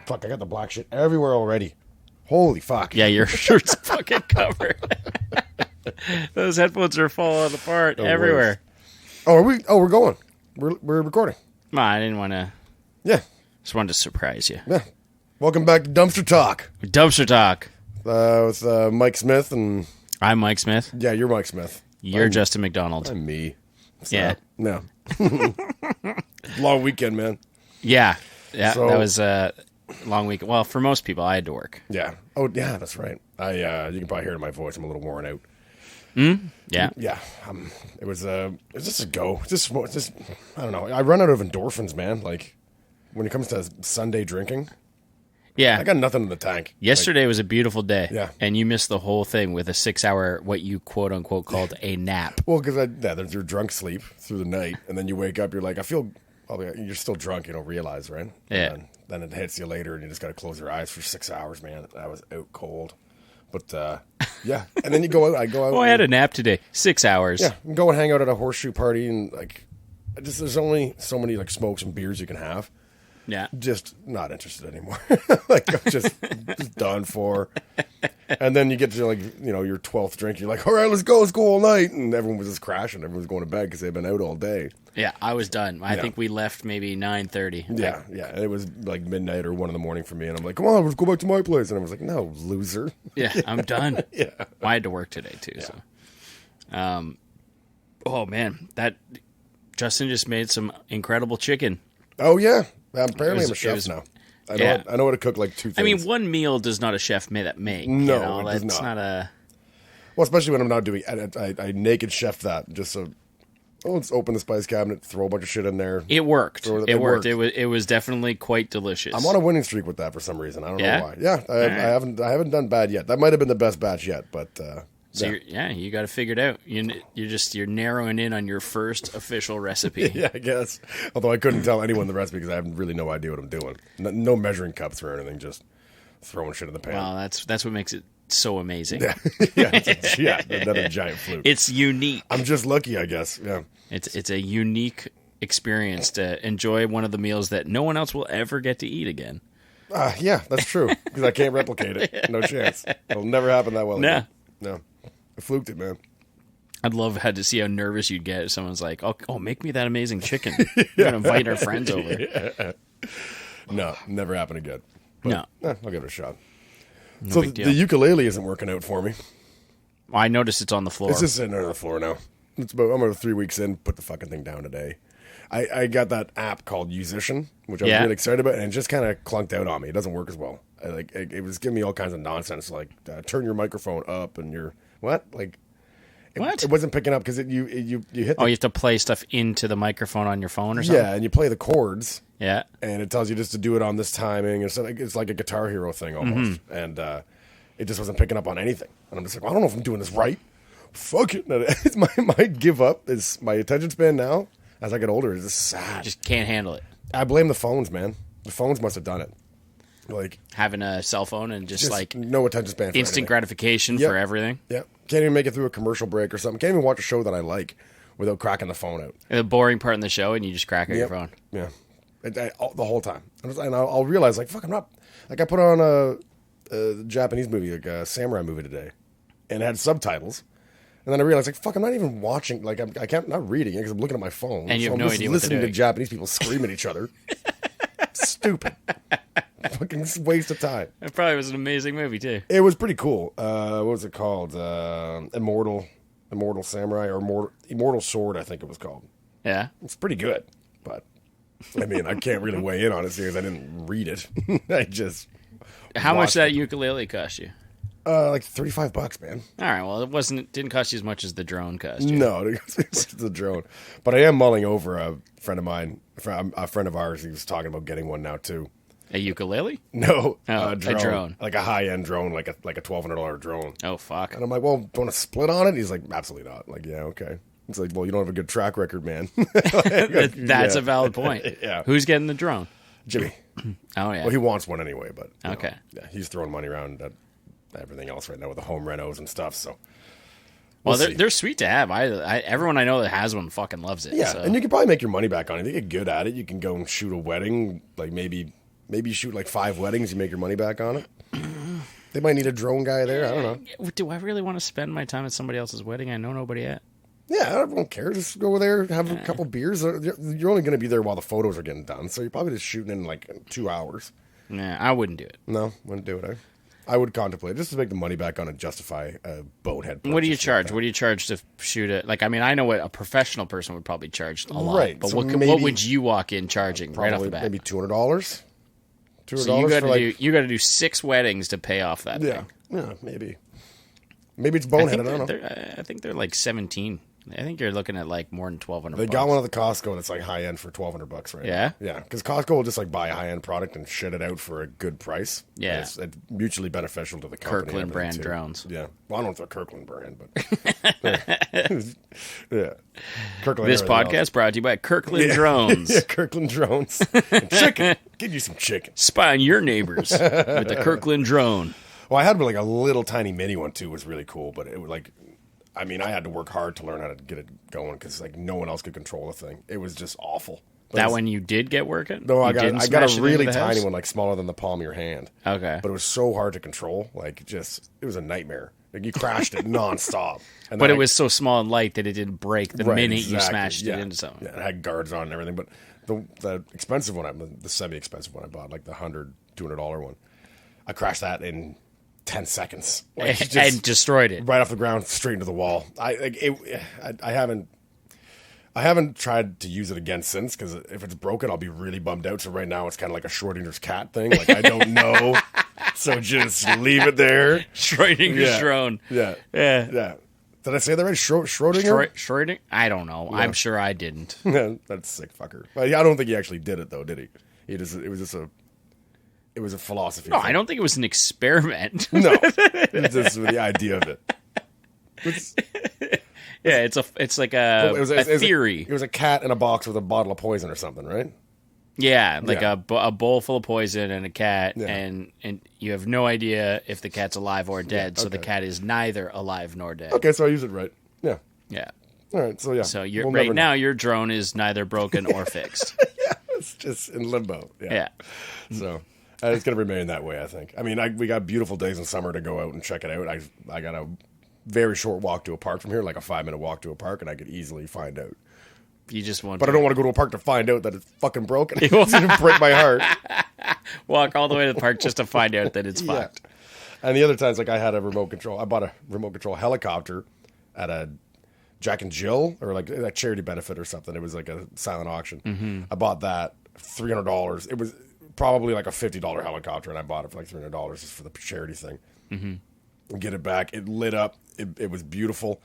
Fuck, I got the black shit everywhere already. Holy fuck. Yeah, your shirt's fucking covered. Those headphones are falling apart everywhere. Worst. Oh, we're going. We're recording. No, I didn't want to. Yeah. Just wanted to surprise you. Yeah. Welcome back to Dumpster Talk. Dumpster Talk. With Mike Smith and... I'm Mike Smith. Yeah, you're Mike Smith. You're Justin McDonald. I'm me. Yeah. No. Long weekend, man. Yeah. Yeah, So- that was a long week. Well, for most people, I had to work. Yeah. Oh, yeah, that's right. You can probably hear it in my voice. I'm a little worn out. Yeah. Yeah. It was just a go. Just I don't know. I run out of endorphins, man. Like, when it comes to Sunday drinking, Yeah. I got nothing in the tank. Yesterday was a beautiful day. Yeah. And you missed the whole thing with a 6-hour, what you quote unquote called a nap. Well, because there's your drunk sleep through the night, and then you wake up, you're like, you're still drunk, you don't realize, right? Yeah. And then it hits you later, and you just got to close your eyes for 6 hours, man. I was out cold. But, yeah. And then you go out. I go out. Oh, I had a nap today. 6 hours. Yeah. And go and hang out at a horseshoe party, and, like, there's only so many, like, smokes and beers you can have. Yeah. Just not interested anymore. Like, I'm just done for. And then you get to, like, your 12th drink. You're like, all right, let's go all night. And everyone was just crashing. Everyone was going to bed because they'd been out all day. Yeah, I was done. I think we left maybe 9:30. Yeah, yeah. And it was like midnight or 1 a.m. for me. And I'm like, come on, let's go back to my place. And I was like, no, loser. Yeah, I'm done. Yeah. I had to work today, too. Yeah. So, oh, man. Justin just made some incredible chicken. Oh, yeah. Apparently I'm a chef now. I know how to cook like 2 things. I mean, one meal does not a chef make. No, it does That's not. not a... Well, especially when I'm not doing I naked chef that just so... Oh, let's open the spice cabinet, throw a bunch of shit in there. It worked. It worked. worked. It was definitely quite delicious. I'm on a winning streak with that for some reason. I don't know why. Yeah, Right. I haven't done bad yet. That might have been the best batch yet, but So you got to figure it out. You're narrowing in on your first official recipe. yeah, I guess. Although I couldn't tell anyone the recipe because I have really no idea what I'm doing. No measuring cups or anything, just throwing shit in the pan. Well, that's what makes it so amazing. Yeah, another giant flute. It's unique. I'm just lucky, I guess. Yeah. It's a unique experience to enjoy one of the meals that no one else will ever get to eat again. Yeah, that's true because I can't replicate it. No chance. It'll never happen that well. Nah. Again. No. I fluked it, man. I'd love to see how nervous you'd get if someone's like, "Oh, make me that amazing chicken." We're gonna invite our friends over. Yeah. No, never happened again. But, No. I'll give it a shot. No So big deal. the ukulele isn't working out for me. I noticed it's on the floor. It's just sitting on the floor now. I'm about 3 weeks in. Put the fucking thing down today. I got that app called Musician, which I was really excited about, and it just kind of clunked out on me. It doesn't work as well. It was giving me all kinds of nonsense, like turn your microphone up and your what? Like What? It wasn't picking up because you hit. Oh, you have to play stuff into the microphone on your phone or something? Yeah, and you play the chords. Yeah. And it tells you just to do it on this timing. It's like a Guitar Hero thing almost. Mm-hmm. And it just wasn't picking up on anything. And I'm just like, well, I don't know if I'm doing this right. Fuck it. It's my give up is my attention span now. As I get older, is just sad. Just can't handle it. I blame the phones, man. The phones must have done it. Like Having a cell phone and just like no attention span for instant anything. gratification Yep. for everything. Yeah. Can't even make it through a commercial break or something. Can't even watch a show that I like without cracking the phone out. And the boring part in the show, and you just crack out your phone. Yeah. The whole time. And I'll realize, like, fuck, I'm not... Like, I put on a Japanese movie, like a samurai movie today, and it had subtitles. And then I realized, like, fuck, I'm not even watching... Like, I'm not reading it because I'm looking at my phone. And you have I'm no just idea what they're listening to doing. Japanese people scream at each other. Stupid. Fucking waste of time. It probably was an amazing movie, too. It was pretty cool. What was it called? Immortal Samurai or Immortal Sword, I think it was called. Yeah. It's pretty good, but I mean, I can't really weigh in on it because I didn't read it. I just How much watched that ukulele cost you? like $35, man. All right, well, it didn't cost you as much as the drone cost you. No, it's the drone. But I am mulling over a friend of mine, a friend of ours. He was talking about getting one now too. A ukulele? No, Oh, a a drone, drone. like a high end drone, like a $1,200 drone. Oh, fuck. And I'm like, well, do you want to split on it? He's like, absolutely not. I'm like, yeah, okay. It's like, well, you don't have a good track record, man. That's a valid point. Yeah. Who's getting the drone? Jimmy. Oh, yeah. Well, he wants one anyway, but you Okay. know, yeah, he's throwing money around at everything else right now with the home renos and stuff. So, well, see. they're sweet to have. Everyone I know that has one fucking loves it. Yeah, so. and you can probably make your money back on it. If you get good at it, you can go and shoot a wedding, like maybe Maybe you shoot like 5 weddings, you make your money back on it. They might need a drone guy there. I don't know. Do I really want to spend my time at somebody else's wedding I know nobody at? Yeah, I don't care. Just go there, have a couple beers. You're only going to be there while the photos are getting done, so you're probably just shooting in like 2 hours. Nah, I wouldn't do it. No, wouldn't do it. I would contemplate just to make the money back on it, justify a bonehead. What do you charge? What do you charge to shoot it? Like, I mean, I know what a professional person would probably charge a lot, right? But So what would you walk in charging right off the bat? Maybe $200. So you got to do 6 weddings to pay off that thing. Yeah, maybe it's bonehead. I don't know. I think they're like 17. I think you're looking at like more than $1,200. They got one at the Costco that's like high end for $1,200 right Yeah? now. Yeah, because Costco will just like buy a high end product and shit it out for a good price. Yeah, it's mutually beneficial to the company. Kirkland brand drones. Yeah, well, I don't know if they're Kirkland brand, but yeah. Kirkland. This podcast brought to you by Kirkland drones. Yeah, Kirkland drones. And chicken. Give you some chicken. Spy on your neighbors with the Kirkland drone. Well, I had like a little tiny mini one too. It was really cool, but it was like. I mean, I had to work hard to learn how to get it going because like no one else could control the thing. It was just awful. But that one you did get working? No, I got a really tiny one, like smaller than the palm of your hand. Okay, but it was so hard to control. Like, it was a nightmare. Like you crashed it nonstop. But it was so small and light that it didn't break the minute you smashed it into something. Yeah, it had guards on and everything. But the expensive one, the semi-expensive one I bought, like the $200 one, I crashed that in 10 seconds. Like, and destroyed it right off the ground, straight into the wall. I haven't tried to use it again since because if it's broken, I'll be really bummed out. So right now, it's kind of like a Schrödinger's cat thing. Like I don't know, so just leave it there. Schrödinger's drone. Yeah. Did I say that right? Schrödinger? Schrödinger? I don't know. Yeah. I'm sure I didn't. That's sick fucker. But I don't think he actually did it though, did he? It was a philosophy. No, I don't think it was an experiment. No, it's just the idea of it. Yeah, it's like a theory. It was a cat in a box with a bottle of poison or something, right? Yeah, like a bowl full of poison and a cat, and you have no idea if the cat's alive or dead. So the cat is neither alive nor dead. Okay, so I use it right. Yeah. Yeah. All right. So yeah. So right now your drone is neither broken or fixed. Yeah, it's just in limbo. Yeah. So. It's going to remain that way, I think. I mean, we got beautiful days in summer to go out and check it out. I got a very short walk to a park from here, like a 5-minute walk to a park, and I could easily find out. You just want, but I don't want to go to a park to find out that it's fucking broken. It's going to break my heart. Walk all the way to the park just to find out that it's fucked. And the other times, like I had a remote control. I bought a remote control helicopter at a Jack and Jill or like a charity benefit or something. It was like a silent auction. Mm-hmm. I bought that $300. It was probably like a $50 helicopter, and I bought it for like $300 just for the charity thing. Mm-hmm. Get it back. It lit up. It was beautiful.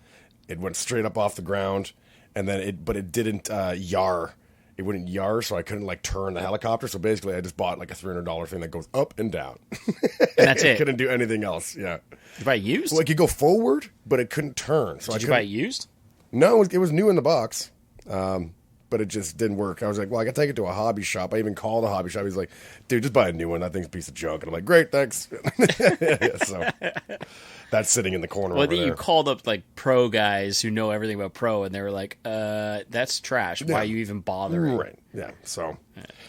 It went straight up off the ground, and then it didn't yar. It wouldn't yar, so I couldn't like turn the helicopter. So basically, I just bought like a $300 thing that goes up and down. And that's it. Couldn't do anything else. Yeah. Did you buy it used? Well, it could go forward, but it couldn't turn. So Did you buy it used? No, it was new in the box. But it just didn't work. I was like, well, I can take it to a hobby shop. I even called a hobby shop. He's like, dude, just buy a new one. That thing's a piece of junk. And I'm like, great, thanks. So that's sitting in the corner over there. You called up like pro guys who know everything about pro, and they were like, that's trash. Why are you even bothering? Right, yeah. So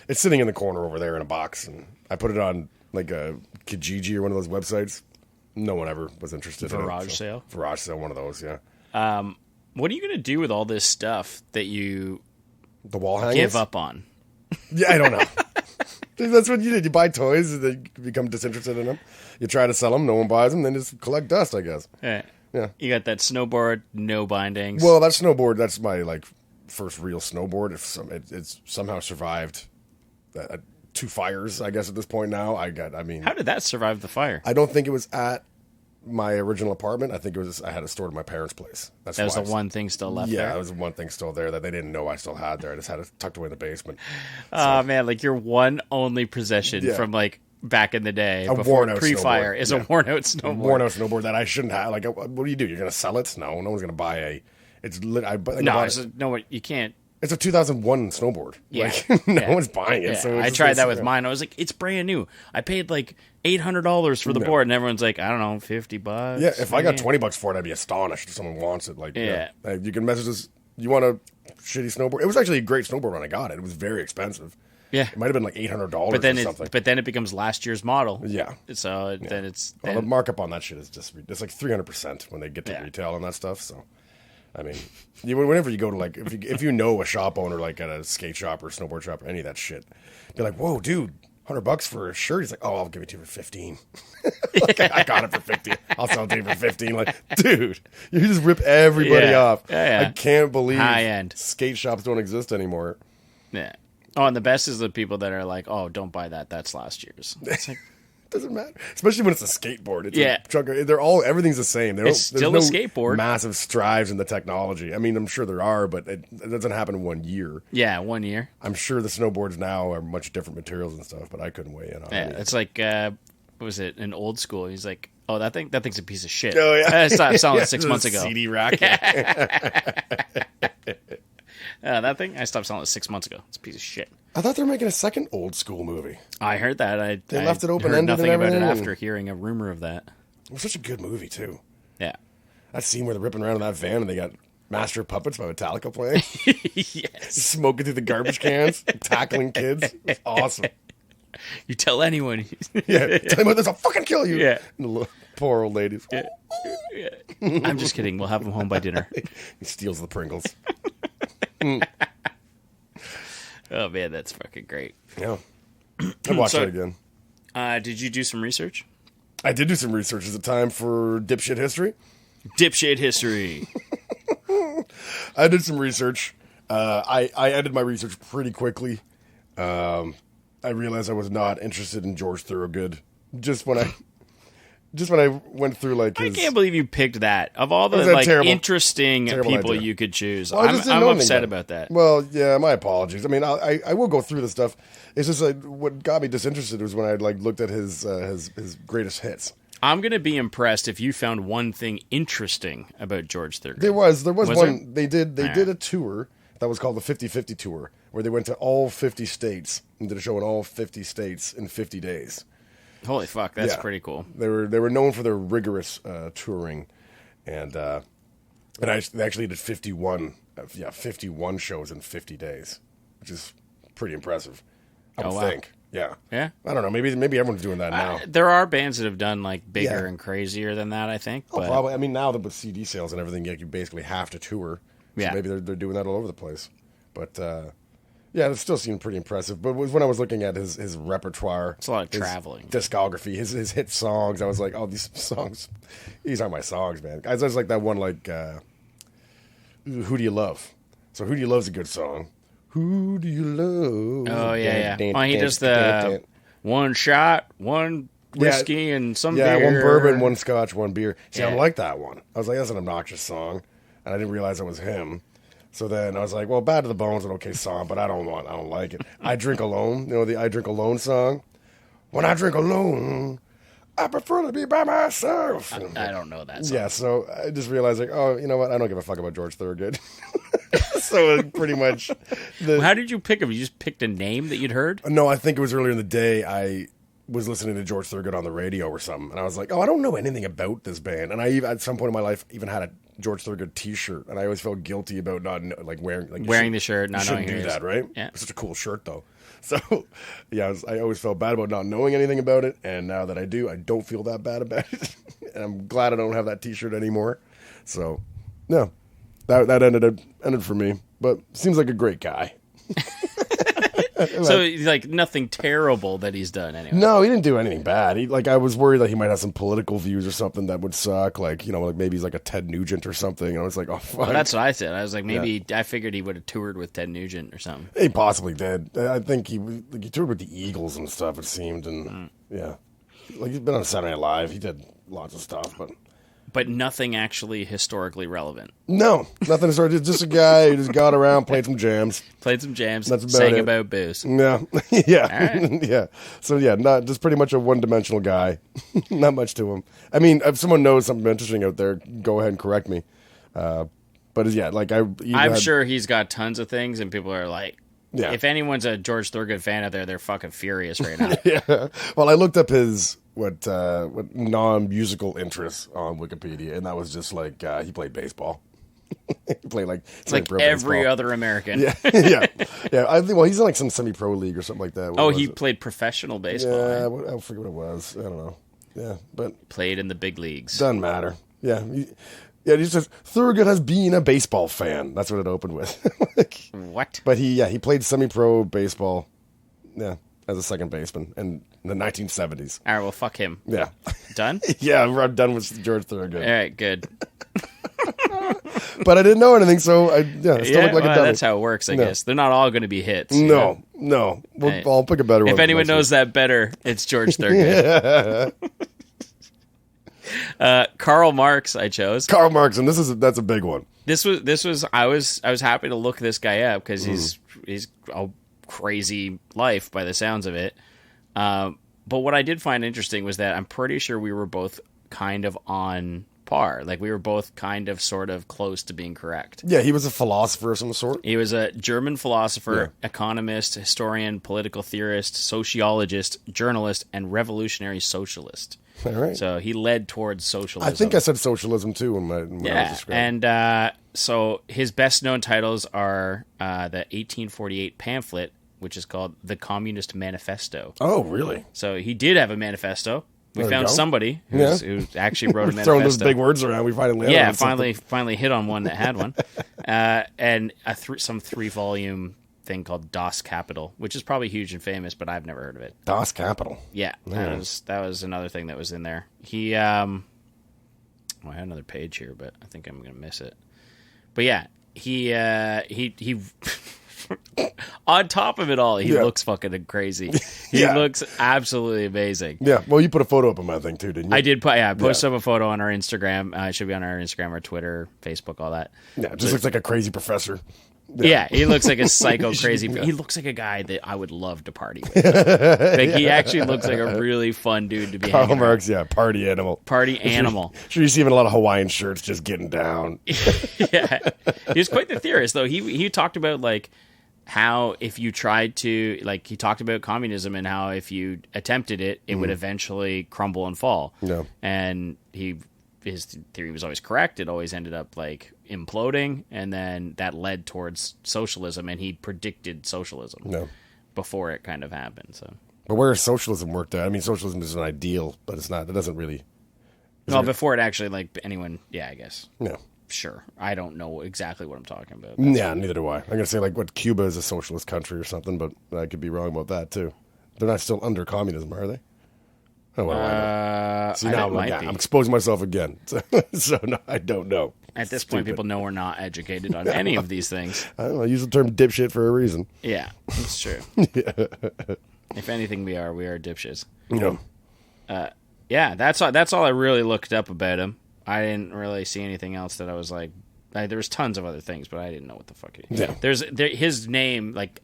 it's sitting in the corner over there in a box. And I put it on like a Kijiji or one of those websites. No one ever was interested in it. Garage sale? Garage sale, one of those, yeah. What are you going to do with all this stuff that you... The wall hangers? Give up on. Yeah, I don't know. That's what you did. You buy toys and then you become disinterested in them. You try to sell them, no one buys them, then just collect dust, I guess. Yeah. Yeah. You got that snowboard, no bindings. Well, that snowboard, that's my like first real snowboard. It's somehow survived 2 fires, I guess, at this point now. How did that survive the fire? I don't think it was at my original apartment. I think I had it stored at my parents' place. That was the one thing still left there? Yeah, that was the one thing still there that they didn't know I still had there. I just had it tucked away in the basement. Oh, man, like your one only possession from like back in the day, before pre-fire, is a worn-out snowboard. A worn-out snowboard that I shouldn't have. Like, what do you do? You're going to sell it? No, no one's going to buy a... You can't. It's a 2001 snowboard. Yeah. Like, no one's buying it. Yeah. So I tried that with mine. I was like, it's brand new. I paid like $800 for the board, and everyone's like, I don't know, $50. Yeah, if I got $20 for it, I'd be astonished if someone wants it. Like, you can message us. You want a shitty snowboard? It was actually a great snowboard when I got it. It was very expensive. Yeah. It might have been like $800 or something. But then it becomes last year's model. Yeah. So then it's... Well, the markup on that shit is just... It's like 300% when they get to retail and that stuff, so... I mean, whenever you go to, like... If you know a shop owner, like at a skate shop or snowboard shop or any of that shit, be like, whoa, dude, $100 for a shirt? He's like, oh, I'll give it to you for 15. Like, I got it for 50. I'll sell it to you for 15. Like, dude, you just rip everybody off. I can't believe high-end skate shops don't exist anymore. Yeah. Oh, and the best is the people that are like, oh, don't buy that. That's last year's. It's like... Doesn't matter, especially when it's a skateboard. It's a truck. Everything's the same. It's still a skateboard. Massive strides in the technology. I mean, I'm sure there are, but it doesn't happen in 1 year. Yeah, 1 year. I'm sure the snowboards now are much different materials and stuff, but I couldn't weigh in on it. Yeah, it's like what was it? An old school. He's like, oh, that thing's a piece of shit. Oh yeah, I stopped selling it 6 months ago. CD rack. That thing I stopped selling it 6 months ago. It's a piece of shit. I thought they were making a second old school movie. I heard that. They left it open-ended. Heard nothing and about everything. it after hearing a rumor of that. It was such a good movie too. Yeah, that scene where they're ripping around in that van and they got Master of Puppets by Metallica playing. Yes, smoking through the garbage cans, tackling kids. It's awesome. You tell anyone. Yeah, tell him this, I'll fucking kill you. Yeah, poor old ladies. Yeah. I'm just kidding. We'll have him home by dinner. He steals the Pringles. Oh man, that's fucking great. Yeah, I'd watch that again. Did you do some research? I did do some research. Is it time for dipshit history? Dipshit history. I did some research. I ended my research pretty quickly. I realized I was not interested in George Thorogood. Just when I went through like his... I can't believe you picked that. Of all the like interesting people idea. You could choose. Well, I'm upset about that. Well, yeah, my apologies. I mean, I will go through the stuff. It's just like what got me disinterested was when I like looked at his greatest hits. I'm gonna be impressed if you found one thing interesting about George Thorogood. There was one. There? They did a tour that was called the 50-50 tour, where they went to all 50 states and did a show in all 50 states in 50 days. Holy fuck, that's pretty cool. They were known for their rigorous touring, and they actually did 51 shows in 50 days, which is pretty impressive. I would think. Yeah. Yeah. I don't know. Maybe everyone's doing that now. There are bands that have done like bigger and crazier than that, I think. Oh, probably. I mean, now that with CD sales and everything, you basically have to tour. So maybe they're doing that all over the place. But yeah, it still seemed pretty impressive. But when I was looking at his repertoire, it's a lot of traveling, discography, his hit songs, I was like, oh, these songs, these aren't my songs, man. I was like that one, like, Who Do You Love? So Who Do You Love's a good song. Who do you love? Oh, yeah. Well, he does the one shot, one whiskey, and some beer. Yeah, one bourbon, one scotch, one beer. See, I don't like that one. I was like, that's an obnoxious song. And I didn't realize it was him. So then I was like, well, Bad to the Bone's an okay song, but I don't like it. I Drink Alone, you know, the I Drink Alone song? When I drink alone, I prefer to be by myself. I don't know that song. Yeah, so I just realized, like, oh, you know what? I don't give a fuck about George Thorogood. So pretty much... How did you pick him? You just picked a name that you'd heard? No, I think it was earlier in the day. I was listening to George Thorogood on the radio or something, and I was like, oh, I don't know anything about this band. And I, at some point in my life, even had a George Thorogood T-shirt, and I always felt guilty about not like wearing the shirt, not knowing do that, right? Yeah, it's such a cool shirt, though. So, yeah, I always felt bad about not knowing anything about it, and now that I do, I don't feel that bad about it, and I'm glad I don't have that T-shirt anymore. So, no, that ended for me, but seems like a great guy. So, like, nothing terrible that he's done anyway. No, he didn't do anything bad. I was worried that he might have some political views or something that would suck. Like, you know, like maybe he's like a Ted Nugent or something. And I was like, oh, fuck. Well, that's what I said. I was like, maybe I figured he would have toured with Ted Nugent or something. He possibly did. I think he toured with the Eagles and stuff, it seemed. And, yeah. Like, he's been on Saturday Night Live. He did lots of stuff, but nothing actually historically relevant. No, nothing historical. Just a guy who just got around, played some jams. That's sang about booze. Yeah. Yeah. Right. Yeah. So, yeah, not just pretty much a one-dimensional guy. Not much to him. I mean, if someone knows something interesting out there, go ahead and correct me. But, yeah, like I'm sure he's got tons of things, and people are like, if anyone's a George Thorogood fan out there, they're fucking furious right now. Yeah. Well, I looked up his... what non-musical interests on Wikipedia, and that was just like he played baseball. He played like every baseball. other American. Yeah, yeah, yeah. I think. Well, he's in like some semi-pro league or something like that. He played professional baseball. Yeah, right? I forget what it was. I don't know. Yeah, but played in the big leagues. Doesn't matter. Yeah, he says Thorogood has been a baseball fan. That's what it opened with. What? But he played semi-pro baseball. Yeah, as a second baseman in the 1970s. All right, well, fuck him. Yeah. Done? Yeah, I'm done with George Thorogood. All right, good. But I didn't know anything, so I still look like a dummy. That's how it works, I guess. They're not all going to be hits. No. I'll pick a better one. If anyone knows that better, it's George Thorogood. Karl Marx, I chose. Karl Marx, and that's a big one. This was I was happy to look this guy up because he's a crazy life by the sounds of it. But what I did find interesting was that I'm pretty sure we were both kind of on par. Like we were both kind of sort of close to being correct. Yeah, he was a philosopher of some sort. He was a German philosopher, economist, historian, political theorist, sociologist, journalist, and revolutionary socialist. All right. So he led towards socialism. I think I said socialism too when I was describing. And so his best known titles are the 1848 pamphlet, which is called The Communist Manifesto. Oh, really? So he did have a manifesto. We found somebody who actually wrote a manifesto. Throwing those big words around, we finally finally hit on one that had one, and some 3-volume thing called Das Kapital, which is probably huge and famous, but I've never heard of it. Das Kapital. Yeah, that was another thing that was in there. He, I had another page here, but I think I'm gonna miss it. But yeah, he on top of it all, he looks fucking crazy. He looks absolutely amazing. Yeah, well, you put a photo up on my thing too, didn't you? I did put, I posted up a photo on our Instagram. It should be on our Instagram or Twitter, Facebook, all that. Yeah, it just looks like a crazy professor. Yeah, he looks like a psycho crazy. He looks like a guy that I would love to party with. Like he actually looks like a really fun dude to be hanging Karl Marx, party animal. Party animal. Sure, you see him in a lot of Hawaiian shirts just getting down. Yeah. He was quite the theorist, though. He talked about, like, how if you tried to, like, he talked about communism and how if you attempted it, it would eventually crumble and fall. Yeah. And his theory was always correct. It always ended up, like, imploding, and then that led towards socialism, and he predicted socialism before it kind of happened. So, but where socialism worked out? I mean, socialism is an ideal, but it's not. It doesn't really. Before it actually, like, anyone, I guess. No. Sure. I don't know exactly what I'm talking about. Neither do I. I'm going to say, like, what Cuba is a socialist country or something, but I could be wrong about that, too. They're not still under communism, are they? Oh, well, I know. See, now I'm exposing myself again. So no, I don't know. At this point, people know we're not educated on any of these things. I don't know. I use the term dipshit for a reason. Yeah, that's true. If anything, we are dipshits. Yeah, that's all I really looked up about him. I didn't really see anything else that I was like there was tons of other things, but I didn't know what the fuck he. Yeah. His name, like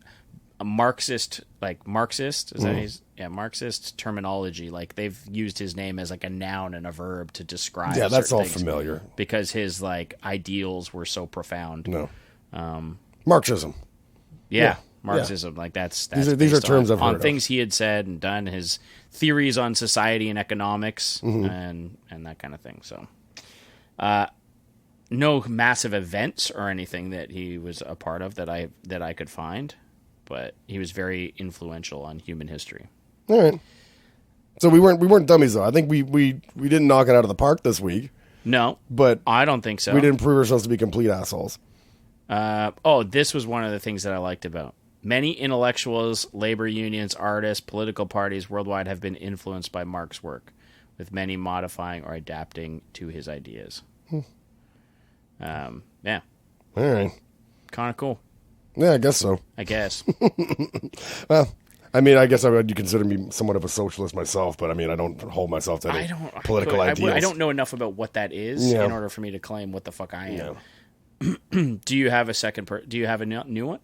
a Marxist, is that his? Yeah, Marxist terminology. Like they've used his name as like a noun and a verb to describe. Yeah, that's all familiar because his like ideals were so profound. No, Marxism. Yeah. Marxism, like that's these are terms I've heard on things he had said and done, his theories on society and economics and that kind of thing. So, no massive events or anything that he was a part of that I could find, but he was very influential on human history. All right. So we weren't dummies though. I think we didn't knock it out of the park this week. No, but I don't think so. We didn't prove ourselves to be complete assholes. This was one of the things that I liked about. Many intellectuals, labor unions, artists, political parties worldwide have been influenced by Marx's work, with many modifying or adapting to his ideas. Yeah. All right. Kind of cool. Yeah, I guess so. I guess. Well, I mean, I guess you consider me somewhat of a socialist myself, but I mean, I don't hold myself to any political ideals. I don't know enough about what that is in order for me to claim what the fuck I am. Yeah. Do you have do you have a new one?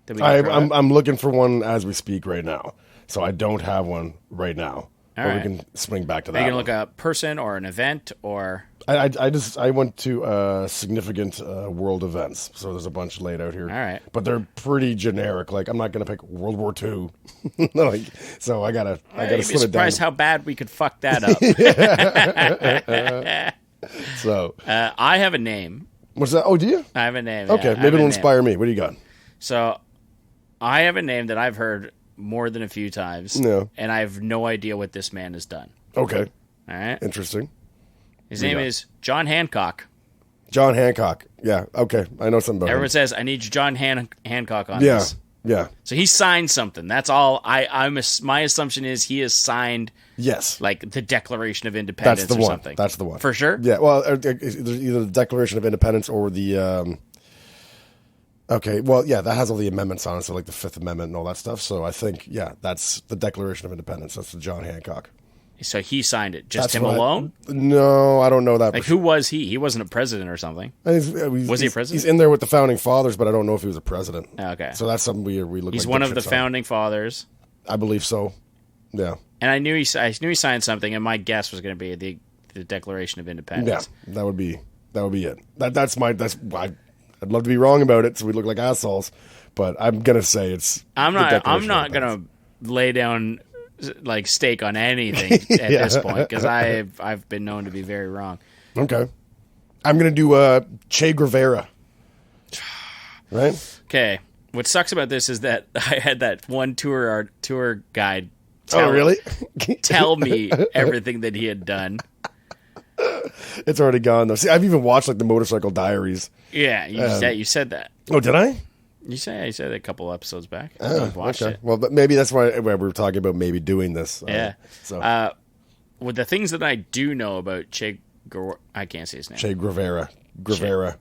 I'm looking for one as we speak right now, so I don't have one right now. But we can swing back to that. Are you gonna look a person or an event or? I went to significant world events, so there's a bunch laid out here. All right, but they're pretty generic. Like I'm not gonna pick World War II. So I gotta slim it down. You'd be surprised how bad we could fuck that up. So I have a name. What's that? Oh, do you? I have a name. Okay, yeah, maybe it'll inspire me. What do you got? So, I have a name that I've heard more than a few times. No. And I have no idea what this man has done. Okay. All right? Interesting. His name is John Hancock. John Hancock. Yeah, okay. I know something about Everyone him. says, I need John Hancock on this. Yeah. So he signed something. That's all. My assumption is he has signed Yes. like the Declaration of Independence That's the or one. something. That's the one. For sure? Yeah, well, either the Declaration of Independence or the... okay, well, yeah, that has all the amendments on it, so like the Fifth Amendment and all that stuff. So I think, yeah, that's the Declaration of Independence. That's the John Hancock. So he signed it. Just That's him alone? No, I don't know that. Like, who was he? He wasn't a president or something. Was he a president? He's in there with the Founding Fathers, but I don't know if he was a president. Okay. So that's something we look He's like one of the dipshits on. Founding Fathers. I believe so. Yeah. And I knew he signed something, and my guess was going to be the Declaration of Independence. Yeah, that would be it. I'd love to be wrong about it, so we look like assholes, but I'm gonna say it's. I'm not gonna lay down like stake on anything at this point because I've been known to be very wrong. Okay, I'm gonna do Che Guevara. Right. Okay. What sucks about this is that I had that one tour guide. Tell me everything that he had done. It's already gone though. See, I've even watched like the Motorcycle Diaries. Yeah, you said that. Oh, did I? You said it a couple episodes back. Oh, I've watched it. Well, but maybe that's why we were talking about maybe doing this. Yeah. So with the things that I do know about I can't say his name. Che Guevara. Guevara,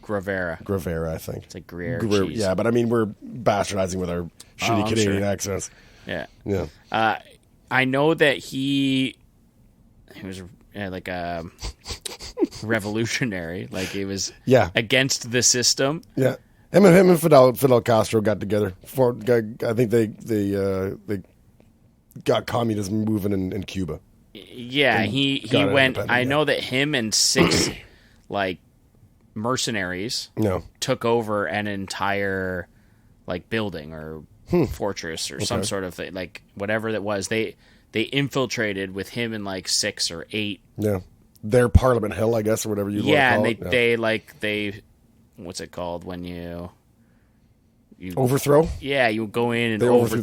I think. It's like Gruyere cheese. Yeah, but I mean, we're bastardizing with our shitty Canadian accents. Yeah. Yeah. I know that he was like a revolutionary. Like he was against the system. Yeah. Him and Fidel Castro got together. I think they got communism moving in Cuba. Yeah, he went. I know that him and 6 like mercenaries took over an entire like building or fortress or some sort of thing, like whatever that was. They infiltrated with him and like 6 or 8. Yeah, their Parliament Hill, I guess, or whatever you want to call it. And they what's it called when you overthrow? Yeah, you go in and overthrew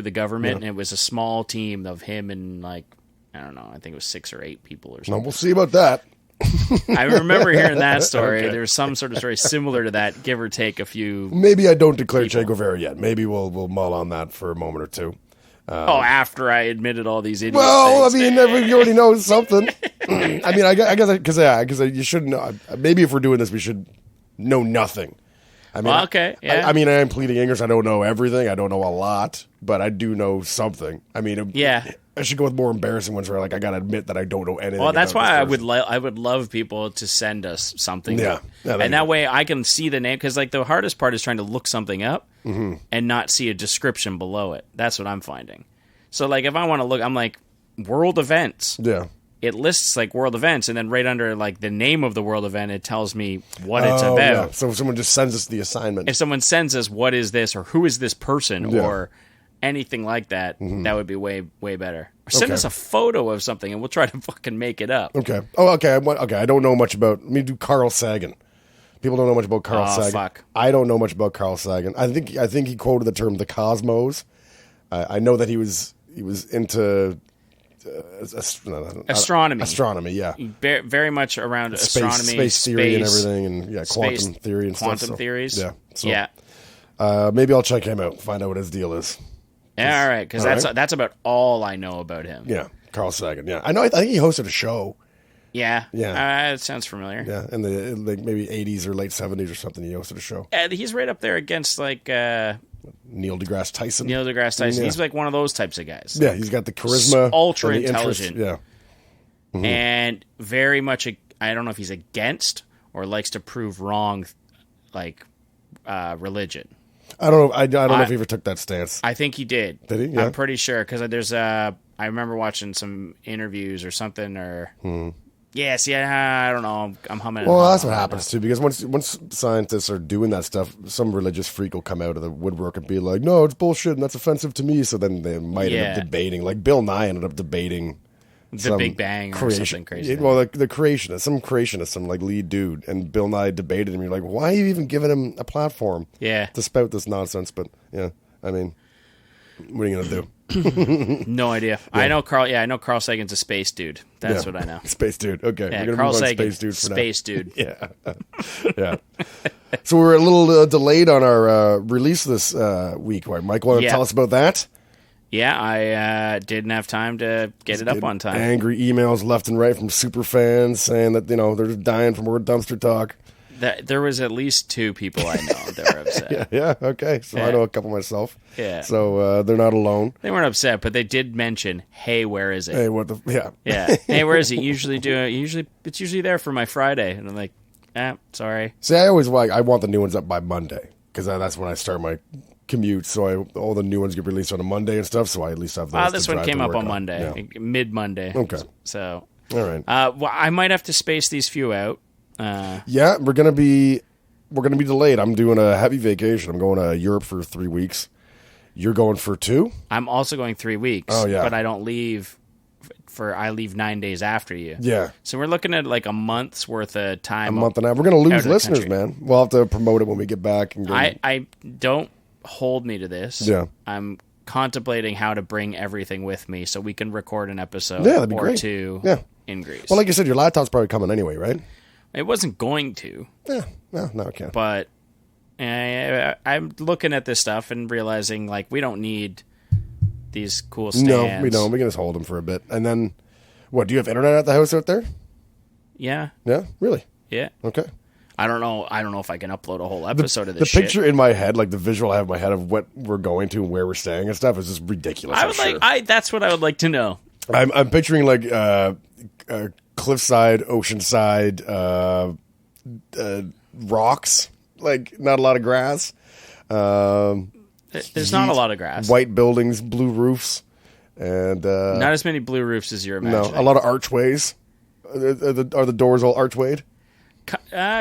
the government, and it was a small team of him and like I don't know, I think it was 6 or 8 people or something. No, we'll see about that. I remember hearing that story. Okay. There was some sort of story similar to that, give or take a few. Maybe I don't declare Che Guevara yet. Maybe we'll mull on that for a moment or two. After I admitted all these idiots. Well, things. I mean, everybody already knows something. I mean, I guess because you shouldn't know. Maybe if we're doing this, we should know nothing. I mean, okay. Yeah. I mean, I am pleading ignorance. I don't know everything. I don't know a lot, but I do know something. I mean, I should go with more embarrassing ones where like I gotta admit that I don't know anything. Well, that's why I would love people to send us something. Yeah, and that way I can see the name because like the hardest part is trying to look something up and not see a description below it. That's what I'm finding. So like if I want to look, I'm like world events. Yeah. It lists like world events, and then right under like the name of the world event, it tells me what it's about. Yeah. So if someone just sends us the assignment, if someone sends us what is this or who is this person or anything like that, that would be way better. Or send us a photo of something, and we'll try to fucking make it up. Okay. Oh, okay. I don't know much about. Let me do Carl Sagan. People don't know much about Carl Sagan. Fuck. I don't know much about Carl Sagan. I think he quoted the term the cosmos. I know that he was into. Astronomy. Astronomy, yeah. Very much around astronomy, space theory, and everything, and quantum theory and quantum stuff. Quantum theories. Yeah. So, maybe I'll check him out, find out what his deal is. Yeah, all right, because that's about all I know about him. Yeah, Carl Sagan. Yeah, I know. I think he hosted a show. Yeah, yeah. It sounds familiar. Yeah, in the maybe 80s or late 70s or something. He hosted a show. He's right up there against like. Neil deGrasse Tyson. Yeah. He's like one of those types of guys. Yeah, he's got the charisma. Ultra intelligent. Yeah. Mm-hmm. And very much, I don't know if he's against or likes to prove wrong, like, religion. I don't know. I don't know if he ever took that stance. I think he did. Did he? Yeah. I'm pretty sure, because there's I remember watching some interviews or something, or... Yeah, see, I don't know. I'm humming. Well, that's what happens too, because once scientists are doing that stuff, some religious freak will come out of the woodwork and be like, "No, it's bullshit, and that's offensive to me." So then they might end up debating. Like Bill Nye ended up debating The Big Bang or something crazy. Well, the creationist, some like lead dude, and Bill Nye debated him. You're like, why are you even giving him a platform? Yeah. To spout this nonsense, but yeah, I mean, what are you gonna do? No idea. Yeah. I know Carl. Yeah, I know Carl Sagan's a space dude. That's what I know. Space dude. Okay. Yeah, we're gonna Carl move on Sagan. Space dude for Space dude. Yeah. Yeah. So we're a little delayed on our release this week. Right, Mike, want to tell us about that? Yeah, I didn't have time to get it up on time. Angry emails left and right from super fans saying that they're just dying from word dumpster talk. There was at least 2 people I know that were upset. Yeah, okay. So I know a couple myself. Yeah. So they're not alone. They weren't upset, but they did mention, "Hey, where is it?" Hey, what the? Yeah. Yeah. Hey, where is it? It's usually there for my Friday, and I'm like, sorry. See, I always I want the new ones up by Monday because that's when I start my commute. So all the new ones get released on a Monday and stuff. So I at least have those. This one came up on Monday, mid Monday. Okay. So. All right. Well, I might have to space these few out. Yeah, we're gonna be delayed. I'm doing a heavy vacation. I'm going to Europe for 3 weeks. You're going for 2? I'm also going 3 weeks. Oh yeah, but I don't leave I leave 9 days after you. Yeah. So we're looking at like a month's worth of time. A month and a half. We're gonna lose listeners, man. We'll have to promote it when we get back. And I don't hold me to this. Yeah. I'm contemplating how to bring everything with me so we can record an episode or great. 2 in Greece. Well, like you said, your laptop's probably coming anyway, right? It wasn't going to. Yeah, no, it can't. But I'm looking at this stuff and realizing, like, we don't need these cool stands. No, we don't. We can just hold them for a bit. And then, what, do you have internet at the house out there? Yeah. Yeah? Really? Yeah. Okay. I don't know if I can upload a whole episode of this The picture in my head, like the visual I have in my head of what we're going to and where we're staying and stuff is just ridiculous. That's what I would like to know. I'm picturing like cliffside, oceanside, rocks, like not a lot of grass. There's not a lot of grass. White buildings, blue roofs, and not as many blue roofs as you're imagining. No, a lot of archways. Are the doors all archwayed?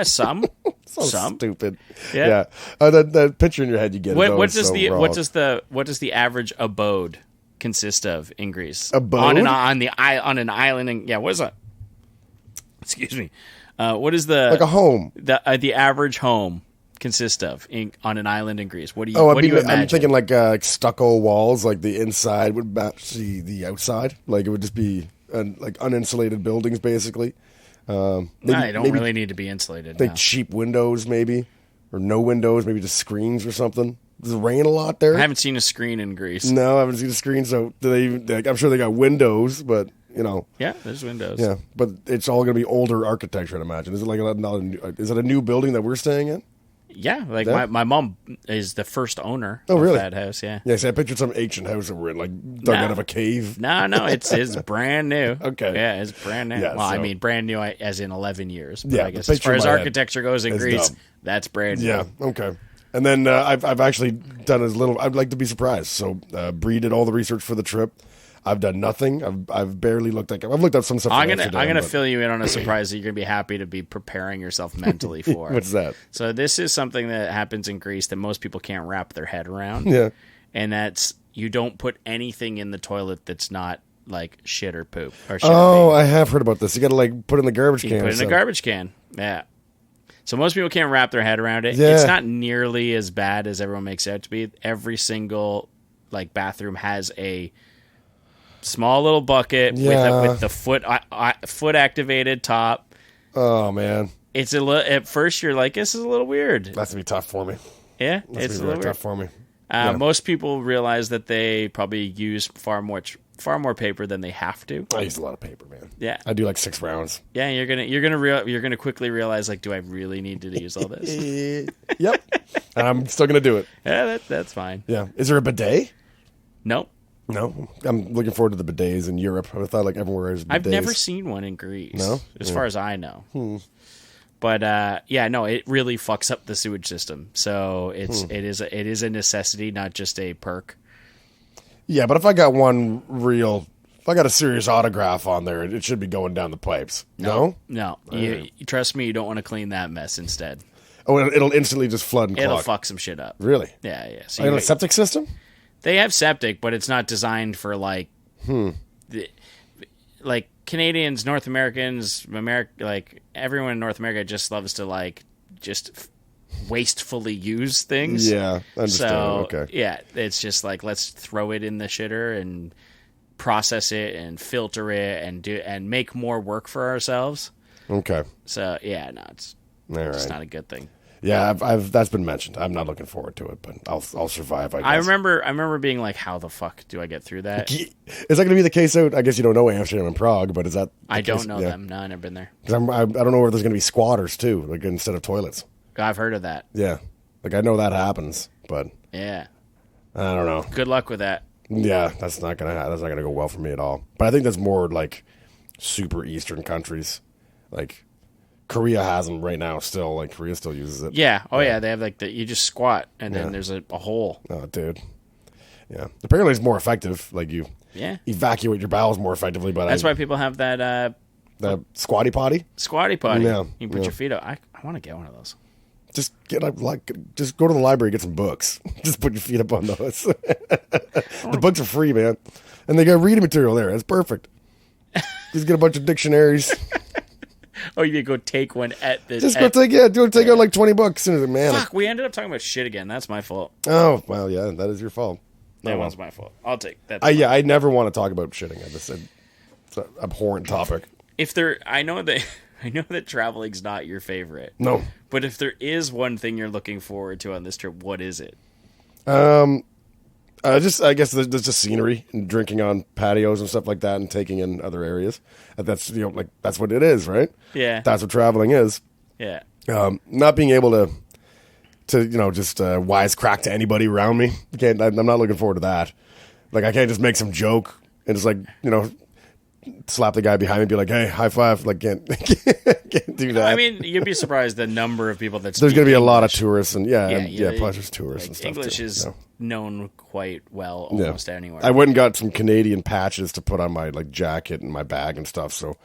Some. Some stupid. Yeah. That picture in your head you get. What does the average abode consist of in Greece? Abode on an island. What is that? Excuse me. What is the like a home? The average home consist of on an island in Greece? What do you imagine? I'm thinking like stucco walls, like the inside would match the outside. Like it would just be like uninsulated buildings, basically. They don't really need to be insulated. Like cheap windows, maybe, or no windows, maybe just screens or something. Does it rain a lot there? I haven't seen a screen in Greece. No, I haven't seen a screen. So do they even? I'm sure they got windows, but Yeah, there's windows. Yeah, but it's all going to be older architecture, I'd imagine. Is it is it a new building that we're staying in? Yeah, like my mom is the first owner of really? that house, yeah. Yeah, see, I pictured some ancient house that we're in, like dug out of a cave. No, it's brand new. Okay. Yeah, it's brand new. Yeah, I mean, brand new as in 11 years. But yeah, I guess as far as architecture goes in Greece, dumb. that's brand new. Yeah, okay. And then I've actually done as little. I'd like to be surprised. So Bree did all the research for the trip. I've done nothing. I've barely looked at. I've looked up some stuff. I'm gonna fill you in on a surprise that you're gonna be happy to be preparing yourself mentally for. What's that? So this is something that happens in Greece that most people can't wrap their head around. Yeah, and that's you don't put anything in the toilet that's not like shit or poop or shit. Oh, I have heard about this. You got to like put it in the garbage can. Put it in the garbage can. Yeah. So most people can't wrap their head around it. Yeah. It's not nearly as bad as everyone makes it out to be. Every single like bathroom has a small little bucket with the foot activated top. Oh man, it's a little. At first, you're like, "This is a little weird." That's gonna be tough for me. Yeah, it's a little tough for me. Most people realize that they probably use far more paper than they have to. I use a lot of paper, man. Yeah, I do like 6 rounds. Yeah, you're gonna quickly realize like, do I really need to use all this? Yep, and I'm still gonna do it. Yeah, that's fine. Yeah, is there a bidet? Nope. No, I'm looking forward to the bidets in Europe. I thought like everywhere is bidets. I've never seen one in Greece. No? As far as I know. But it really fucks up the sewage system. So it is a necessity, not just a perk. Yeah, but if I got if I got a serious autograph on there, it should be going down the pipes. No? No. You trust me, you don't want to clean that mess instead. Oh, it'll instantly just flood and clog. It'll fuck some shit up. Really? Yeah. So you got a septic system? They have septic, but it's not designed for like. like Canadians, North Americans, like everyone in North America just loves to like just wastefully use things. Yeah, understand. So Okay. yeah, it's just like let's throw it in the shitter and process it and filter it and make more work for ourselves. Okay. So yeah, no, it's not a good thing. Yeah, I've that's been mentioned. I'm not looking forward to it, but I'll survive. I guess. I remember being like, how the fuck do I get through that? Is that going to be the case out? I guess you don't know Amsterdam and Prague, but is that? I don't know them. No, I've never been there. Because I don't know where there's going to be squatters too, like instead of toilets. I've heard of that. Yeah, like I know that happens, but yeah, I don't know. Good luck with that. Yeah, that's not gonna go well for me at all. But I think that's more like super Eastern countries, like Korea has them right now. Still, like Korea still uses it. Yeah. Oh yeah, they have like you just squat and then there's a hole. Oh, dude. Yeah. Apparently, it's more effective. Like you evacuate your bowels more effectively. But that's why people have that the squatty potty. Squatty potty. Yeah. You put your feet up. I want to get one of those. Just just go to the library, get some books. Just put your feet up on those. The books are free, man, and they got reading material there. It's perfect. Just get a bunch of dictionaries. Oh, you go take one at the. Just go take out like 20 bucks. Man, fuck, we ended up talking about shit again. That's my fault. Oh well, yeah, that is your fault. That was my fault. I'll take that. I never want to talk about shitting. I just said it's an abhorrent topic. I know that traveling's not your favorite. No. But if there is one thing you're looking forward to on this trip, what is it? I guess there's just scenery and drinking on patios and stuff like that and taking in other areas. That's that's what it is, right? Yeah. That's what traveling is. Yeah. Not being able to just wisecrack to anybody around me. I'm not looking forward to that. Like I can't just make some joke and just slap the guy behind me and be like, hey, high five. Like, can't do that. I mean, you'd be surprised the number of people that's there's going to be a lot of tourists and plus there's tourists and stuff. English too, is known quite well almost anywhere. I went and got some Canadian patches to put on my jacket and my bag and stuff, so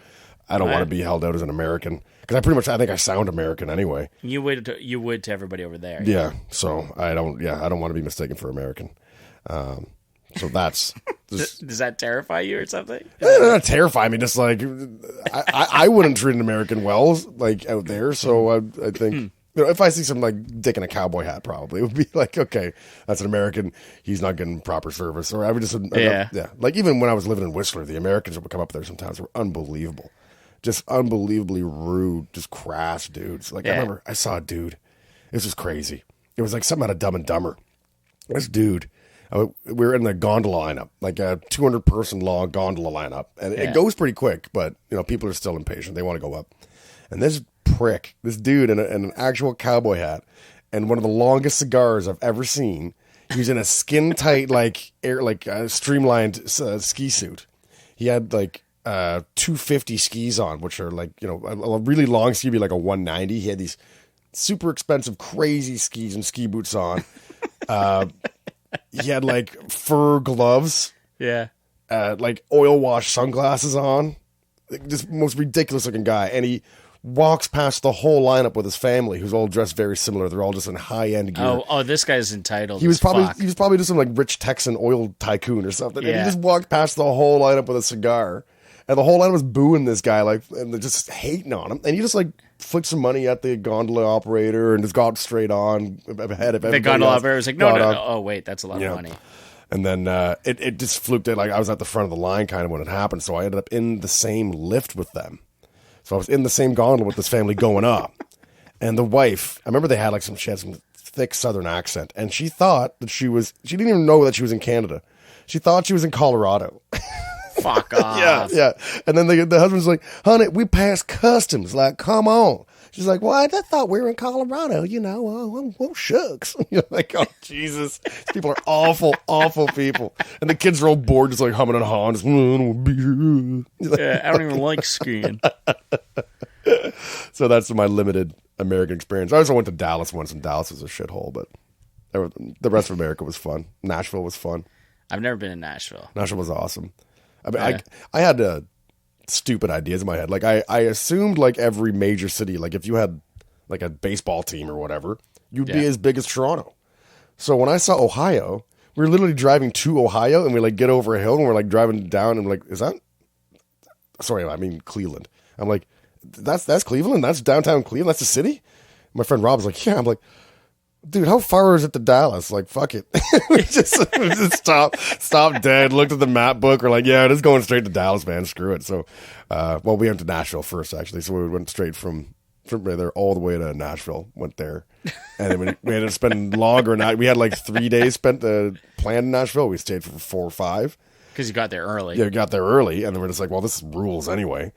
I don't want to be held out as an American because I think I sound American anyway. You would to everybody over there. Yeah, so I don't want to be mistaken for American. So that's does that terrify you or something? Not terrify me. Just like I wouldn't treat an American well, like out there. So I think if I see some dick in a cowboy hat, probably it would be like, okay, that's an American. He's not getting proper service. Or I would just Like even when I was living in Whistler, the Americans that would come up there sometimes were unbelievable, just unbelievably rude, just crass dudes. Like I remember I saw a dude. This was crazy. It was like something out of Dumb and Dumber. This dude. We were in the gondola lineup, like a 200-person long gondola lineup, and it goes pretty quick. But people are still impatient; they want to go up. And this dude in an actual cowboy hat, and one of the longest cigars I've ever seen. He was in a skin tight, streamlined ski suit. He had 250 skis on, which are a really long ski, be like a 190. He had these super expensive, crazy skis and ski boots on. He had fur gloves, oil wash sunglasses on, just most ridiculous looking guy. And he walks past the whole lineup with his family, who's all dressed very similar. They're all just in high end gear. Oh, this guy's entitled. He was probably just some rich Texan oil tycoon or something. Yeah. And he just walked past the whole lineup with a cigar, and the whole lineup was booing this guy, and they're just hating on him. And he just flicked some money at the gondola operator and just got straight on ahead of everybody. The gondola else. operator was like, no. Oh, wait, that's a lot of money. And then it just fluked it. I was at the front of the line kind of when it happened, so I ended up in the same lift with them. So I was in the same gondola with this family going up. And the wife, I remember they had she had some thick southern accent, and she thought that she didn't even know that she was in Canada. She thought she was in Colorado. Fuck off. Yeah. And then the husband's like, honey, we passed customs. Like, come on. She's like, well, I thought we were in Colorado, oh, shucks. You're like, oh, Jesus. These people are awful, awful people. And the kids are all bored, just humming and hawing. Just, I don't even like skiing. So that's my limited American experience. I also went to Dallas once, and Dallas was a shithole, but the rest of America was fun. Nashville was fun. I've never been in Nashville. Nashville was awesome. I mean, I had stupid ideas in my head. I assumed every major city, if you had a baseball team or whatever, you'd be as big as Toronto. So when I saw Ohio, we were literally driving to Ohio, and we get over a hill, and we're driving down, and we're is that sorry, I mean Cleveland. I'm like, that's Cleveland? That's downtown Cleveland? That's the city? My friend Rob's like, yeah. I'm like, dude, how far is it to Dallas? Like, fuck it. we just stop dead, looked at the map book. We're like, yeah, it is going straight to Dallas, man. Screw it. So, well, we went to Nashville first, actually. So we went straight from there all the way to Nashville, went there. And then we ended up spending longer night. We had like 3 days spent planned in Nashville. We stayed for 4 or 5. Because you got there early. Yeah, we got there early. And then we're just like, well, this rules anyway.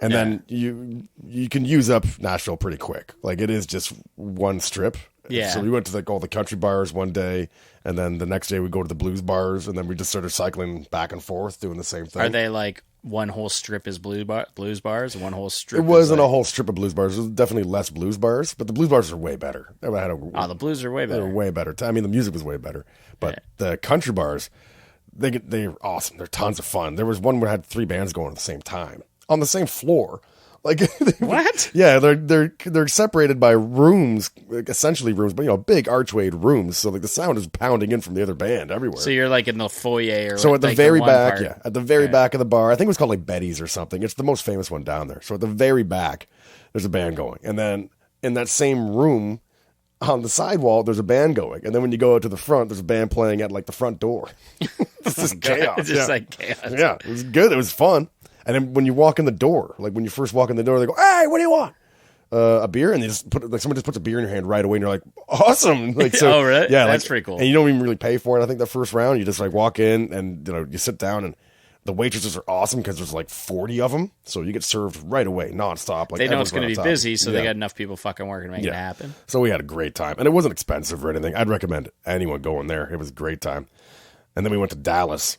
And then you can use up Nashville pretty quick. Like, it is just one strip. Yeah. So we went to like all the country bars one day, and then the next day we go to the blues bars, and then we just started cycling back and forth doing the same thing. Are they like one whole strip is blues bars, and one whole strip? It wasn't a whole strip of blues bars. It was definitely less blues bars, but the blues bars are way better. The blues are way better. They're way better. I mean, the music was way better, but the country bars, they're awesome. They're tons of fun. There was one where I had 3 bands going at the same time on the same floor. Like, what? Yeah, they're separated by rooms, like essentially rooms, but big archwayed rooms. So like the sound is pounding in from the other band everywhere. So you're like in the foyer. So at the very back, at the very back of the bar, I think it was called like Betty's or something. It's the most famous one down there. So at the very back, there's a band going, and then in that same room, on the sidewall, there's a band going, and then when you go out to the front, there's a band playing at like the front door. This is chaos. It's just like chaos. Yeah, it was good. It was fun. And then when you walk in the door, like when you first walk in the door, they go, "Hey, what do you want? A beer?" And they just someone just puts a beer in your hand right away, and you're like, "Awesome!" Like, so, oh, really? Yeah, that's like, pretty cool. And you don't even really pay for it. I think the first round, you just like walk in and you sit down, and the waitresses are awesome because there's like 40 of them, so you get served right away, nonstop. Like, they know it's going to be busy, so they got enough people fucking working to make it happen. So we had a great time, and it wasn't expensive or anything. I'd recommend anyone going there. It was a great time. And then we went to Dallas.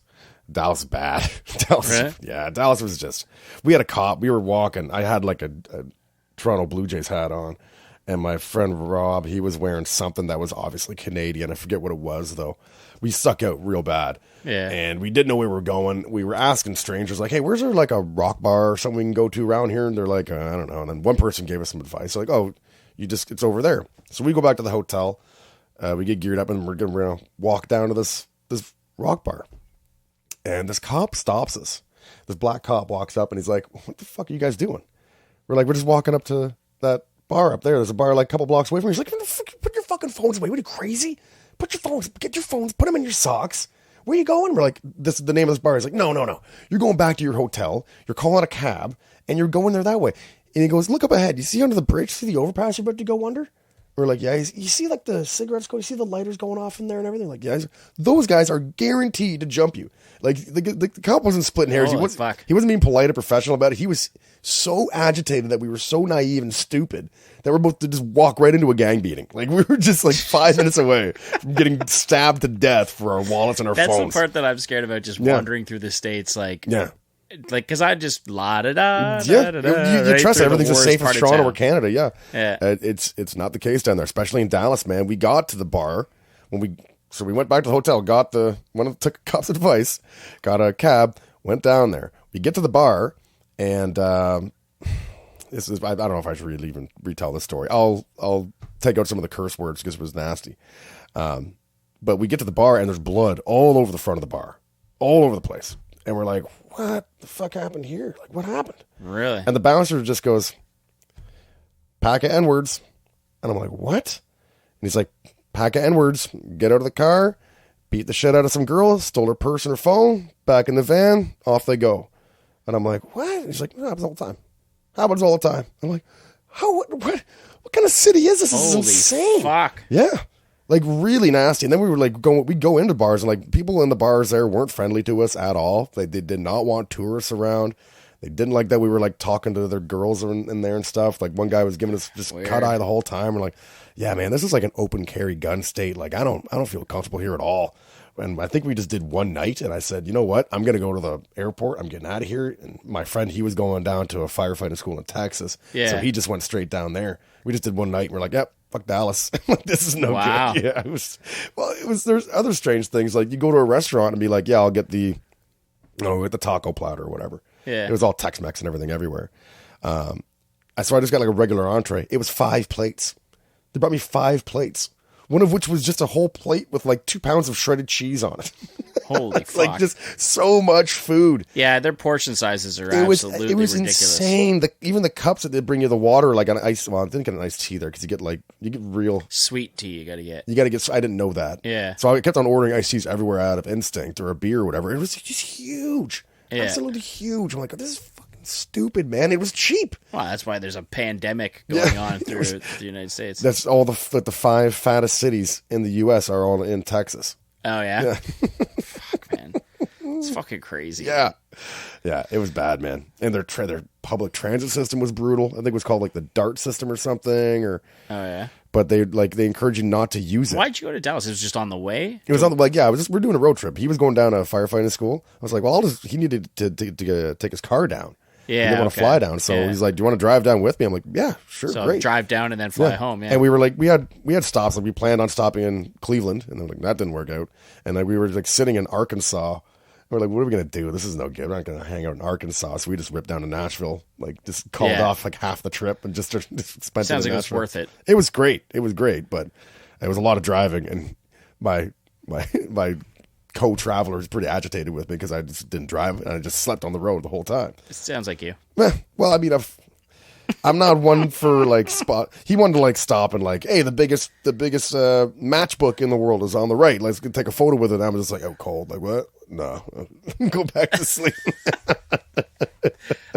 Dallas is bad. Dallas, really? Yeah, Dallas was just. We had a cop. We were walking. I had like a Toronto Blue Jays hat on, and my friend Rob, he was wearing something that was obviously Canadian. I forget what it was though. We stuck out real bad. Yeah, and we didn't know where we were going. We were asking strangers like, "Hey, where's there like a rock bar or something we can go to around here?" And they're like, "I don't know." And then one person gave us some advice. So like, "Oh, it's over there." So we go back to the hotel. We get geared up, and we're gonna walk down to this rock bar. And this cop stops us. This black cop walks up and he's like, "What the fuck are you guys doing?" We're like, "We're just walking up to that bar up there. There's a bar like a couple blocks away from me." He's like, "What the fuck? Put your fucking phones away. What are you, crazy? Get your phones, put them in your socks. Where are you going?" We're like, "This is the name of this bar." He's like, No. You're going back to your hotel. You're calling a cab and you're going there that way." And he goes, "Look up ahead. You see under the bridge? See the overpass you're about to go under?" We're like, "Yeah." You see like the cigarettes go, you see the lighters going off in there and everything? Like, yeah, those guys are guaranteed to jump you. Like the cop wasn't splitting hairs. He wasn't being polite or professional about it. He was so agitated that we were so naive and stupid that we're both to just walk right into a gang beating. Like we were just like 5 minutes away from getting stabbed to death for our wallets and our phones. That's the part that I'm scared about, just wandering through the States. Like, yeah. Like, because I just la-da-da, yeah, da-da-da, you trust everything's as safe as Toronto town. or Canada, yeah. It's not the case down there, especially in Dallas, man. We got to the bar so we went back to the hotel, took cop's advice, got a cab, went down there. We get to the bar, and I don't know if I should really even retell this story. I'll take out some of the curse words because it was nasty. But we get to the bar, and there's blood all over the front of the bar, all over the place. And we're like, "What the fuck happened here? Like, what happened?" Really? And the bouncer just goes, "Pack of N-words." And I'm like, "What?" And he's like, "Pack of N-words. Get out of the car, beat the shit out of some girl, stole her purse and her phone, back in the van, off they go." And I'm like, "What?" And he's like, "That happens all the time. Happens all the time." I'm like, what kind of city is this? This is insane. Fuck. Yeah. Like really nasty. And then we were like we'd go into bars and like people in the bars there weren't friendly to us at all. They did not want tourists around. They didn't like that we were like talking to their girls in there and stuff. Like one guy was giving us just cut eye the whole time. We're like, "Yeah, man, this is like an open carry gun state. Like I don't feel comfortable here at all." And I think we just did one night, and I said, "You know what? I'm going to go to the airport. I'm getting out of here." And my friend, he was going down to a firefighting school in Texas. Yeah. So he just went straight down there. We just did one night, and we're like, "Yep, fuck Dallas." Like, this is no good. Yeah, it was. There's other strange things. Like you go to a restaurant and be like, "Yeah, I'll get the taco platter or whatever." Yeah. It was all Tex-Mex and everything everywhere. So I just got like a regular entree. It was 5 plates. They brought me 5 plates. one of which was just a whole plate with like 2 pounds of shredded cheese on it. Holy fuck. Like just so much food. Yeah, their portion sizes are absolutely it was ridiculous. Insane. Even the cups that they bring you the water, like an ice. Well, I didn't get an iced tea there because you get real sweet tea. You got to get. I didn't know that. Yeah. So I kept on ordering iced teas everywhere out of instinct or a beer or whatever. It was just huge, absolutely huge. I'm like, this is fucking stupid, man. It was cheap. Well, that's why there's a pandemic going on through the United States. That's all the 5 fattest cities in the U.S. are all in Texas. Oh yeah. Fuck, man. It's fucking crazy. Yeah. Yeah, it was bad, man. And their public transit system was brutal. I think it was called like the DART system or something. Oh yeah. But they encourage you not to use it. Why'd you go to Dallas? It was just on the way? It was on the we're doing a road trip. He was going down to firefighting school. I was like, well, he needed to take his car down. Yeah. He didn't want to fly down. So he's like, do you want to drive down with me? I'm like, yeah, sure, so great. Drive down and then fly home, yeah. And we were like, we had stops. Like we planned on stopping in Cleveland, and then like that didn't work out. And like we were like sitting in Arkansas. We're like, what are we going to do? This is no good. We're not going to hang out in Arkansas. So we just ripped down to Nashville, like just called off like half the trip and just spent it in Nashville. Sounds like it was worth it. It was great. But it was a lot of driving, and my co-traveler was pretty agitated with me because I just didn't drive and I just slept on the road the whole time. It sounds like you. Well, I mean, I'm not one for like spot. He wanted to like stop and like, hey, the biggest matchbook in the world is on the right. Let's take a photo with it. And I'm just like, oh, cold. Like what? No, go back to sleep.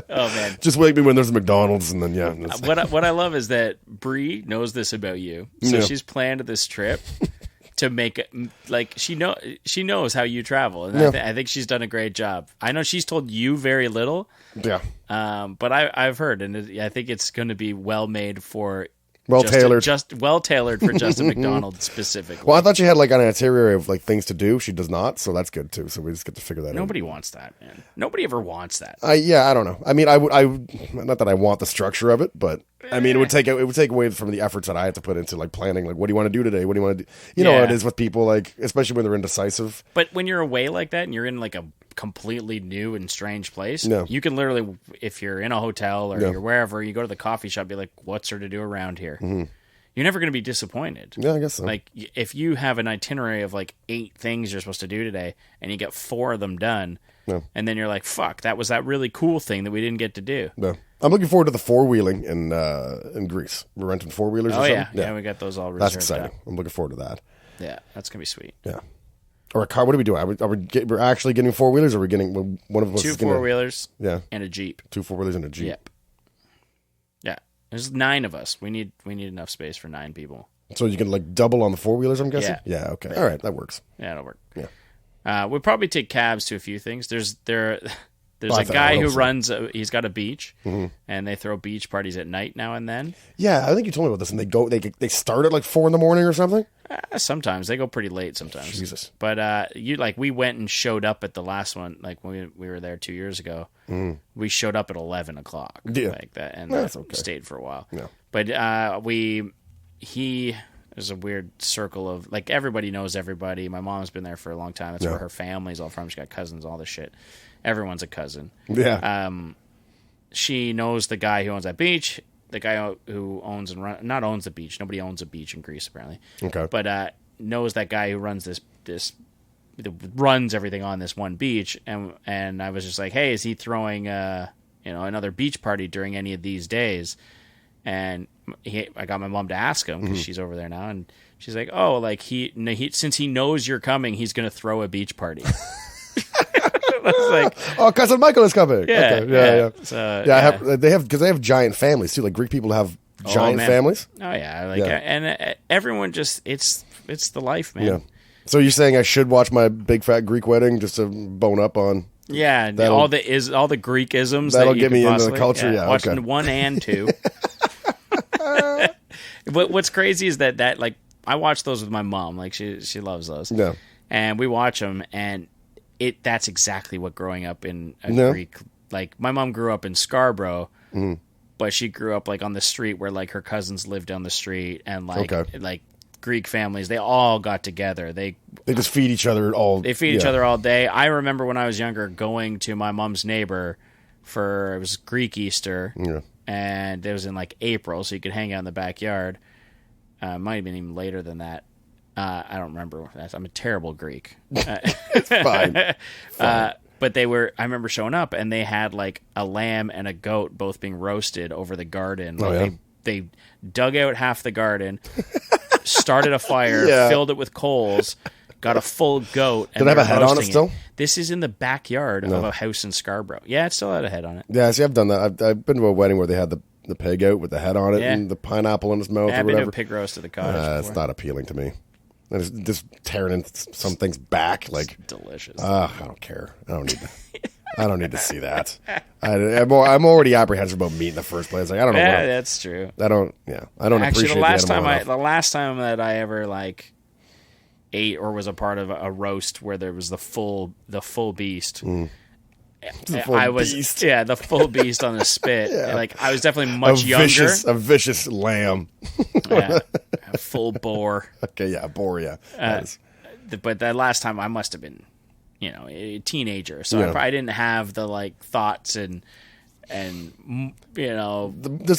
Oh man, just wake me when there's a McDonald's, and then What I love is that Bree knows this about you, so she's planned this trip to make it like she knows how you travel, and I think she's done a great job. I know she's told you very little, but I've heard, and I think it's going to be well made for. Well-tailored for Justin McDonald specifically. Well, I thought she had like an itinerary of like things to do. She does not, so that's good too. So we just get to figure that out. Nobody wants that, man. Nobody ever wants that. I don't know. I mean, I not that I want the structure of it, but I mean, it would take away from the efforts that I had to put into like planning. Like, what do you want to do today? What do you want to do? You know how it is with people, like especially when they're indecisive. But when you're away like that and you're in like a completely new and strange place, you can literally, if you're in a hotel or you're wherever, you go to the coffee shop, be like, what's there to do around here? Mm-hmm. You're never going to be disappointed. Yeah, I guess so. Like, if you have an itinerary of like 8 things you're supposed to do today and you get 4 of them done, and then you're like, fuck, that was that really cool thing that we didn't get to do. No. I'm looking forward to the 4-wheeling in Greece. We're renting 4-wheelers or something. Yeah, we got those all reserved. That's exciting. I'm looking forward to that. Yeah, that's going to be sweet. Yeah. Or a car. What are we doing? We're actually getting 4-wheelers, or are we getting one of us? 2 4-wheelers. And a Jeep. 2 4-wheelers and a Jeep. Yep. Yeah. There's 9 of us. We need enough space for 9 people. So you can like double on the 4-wheelers, I'm guessing. Yeah. Okay. All right. That works. Yeah, it'll work. Yeah. We'll probably take cabs to a few things. There's a guy who runs. He's got a beach, and they throw beach parties at night now and then. Yeah, I think you told me about this. And they start at like 4 a.m. or something. Sometimes they go pretty late. Sometimes, Jesus. But we went and showed up at the last one. Like when we were there 2 years ago, we showed up at 11 o'clock. Yeah, like that, and stayed for a while. Yeah, but there's a weird circle of like everybody knows everybody. My mom's been there for a long time. That's where her family's all from. She got cousins, all this shit. Everyone's a cousin. Yeah. She knows the guy who owns that beach. The guy who owns the beach. Nobody owns a beach in Greece apparently. Okay. But knows that guy who runs runs everything on this one beach. And I was just like, hey, is he throwing another beach party during any of these days? And I got my mom to ask him because she's over there now, and she's like, "Oh, like he since he knows you're coming, he's going to throw a beach party." I was like, "Oh, cousin Michael is coming." Yeah, okay. Yeah. So, they have giant families too. Like Greek people have giant families. Oh yeah, and everyone just it's the life, man. Yeah. So you're saying I should watch my big fat Greek wedding just to bone up on? Yeah, all the Greek isms. That'll get me into the culture. Yeah, watching 1 and 2. But what's crazy is that like I watch those with my mom. Like she loves those. Yeah, and we watch them, and that's exactly what growing up in a Greek. Like my mom grew up in Scarborough, but she grew up like on the street where like her cousins lived down the street, and like Greek families, they all got together. They just feed each other all. They feed each other all day. I remember when I was younger going to my mom's neighbor it was Greek Easter. Yeah. And it was in like April, so you could hang out in the backyard. Might have been even later than that. I don't remember. I'm a terrible Greek. It's fine. But I remember showing up, and they had like a lamb and a goat both being roasted over the garden. Like they dug out half the garden, started a fire, filled it with coals, got a full goat. And did it have a head on it still? This is in the backyard of a house in Scarborough. Yeah, it still had a head on it. Yeah, see, I've done that. I've been to a wedding where they had the pig out with the head on it and the pineapple in his mouth or I've whatever. been to a pig roast at the cottage. It's not appealing to me. It's just tearing in some things back. Like, it's delicious. I don't care. I don't need to. I don't need to see that. I'm already apprehensive about meat in the first place. Like, I don't know. Yeah, that's true. I don't. Yeah, I don't Actually, appreciate the last time that I ever like ate or was a part of a roast where there was the full beast. The full beast on the spit. Yeah. Like, I was definitely much younger. A vicious lamb. Yeah, a full boar. Okay, yeah, boar. Yeah, but that last time I must have been, a teenager, so I didn't have the like thoughts and just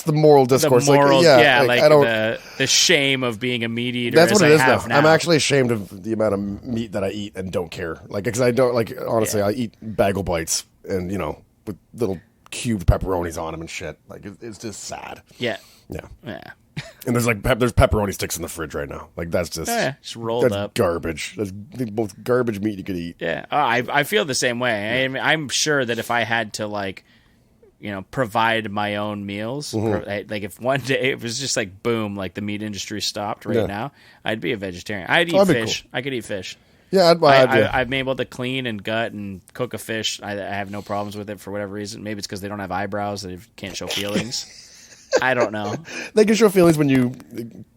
the moral discourse. The shame of being a meat eater. That's what it is now. Now. I'm actually ashamed of the amount of meat that I eat and don't care. Like, because I don't like, honestly, I eat bagel bites and with little cubed pepperonis on them and shit. Like, it's just sad. Yeah. And there's pepperoni sticks in the fridge right now. Like, that's just rolled up garbage. That's the most garbage meat you could eat. Yeah. I feel the same way. I'm sure that if I had to like, provide my own meals. Like, if one day it was just like boom, like the meat industry stopped now, I'd be a vegetarian. I'd eat fish. Cool. I could eat fish. Yeah, I'm able to clean and gut and cook a fish. I have no problems with it for whatever reason. Maybe it's because they don't have eyebrows; they can't show feelings. I don't know. They can show feelings when you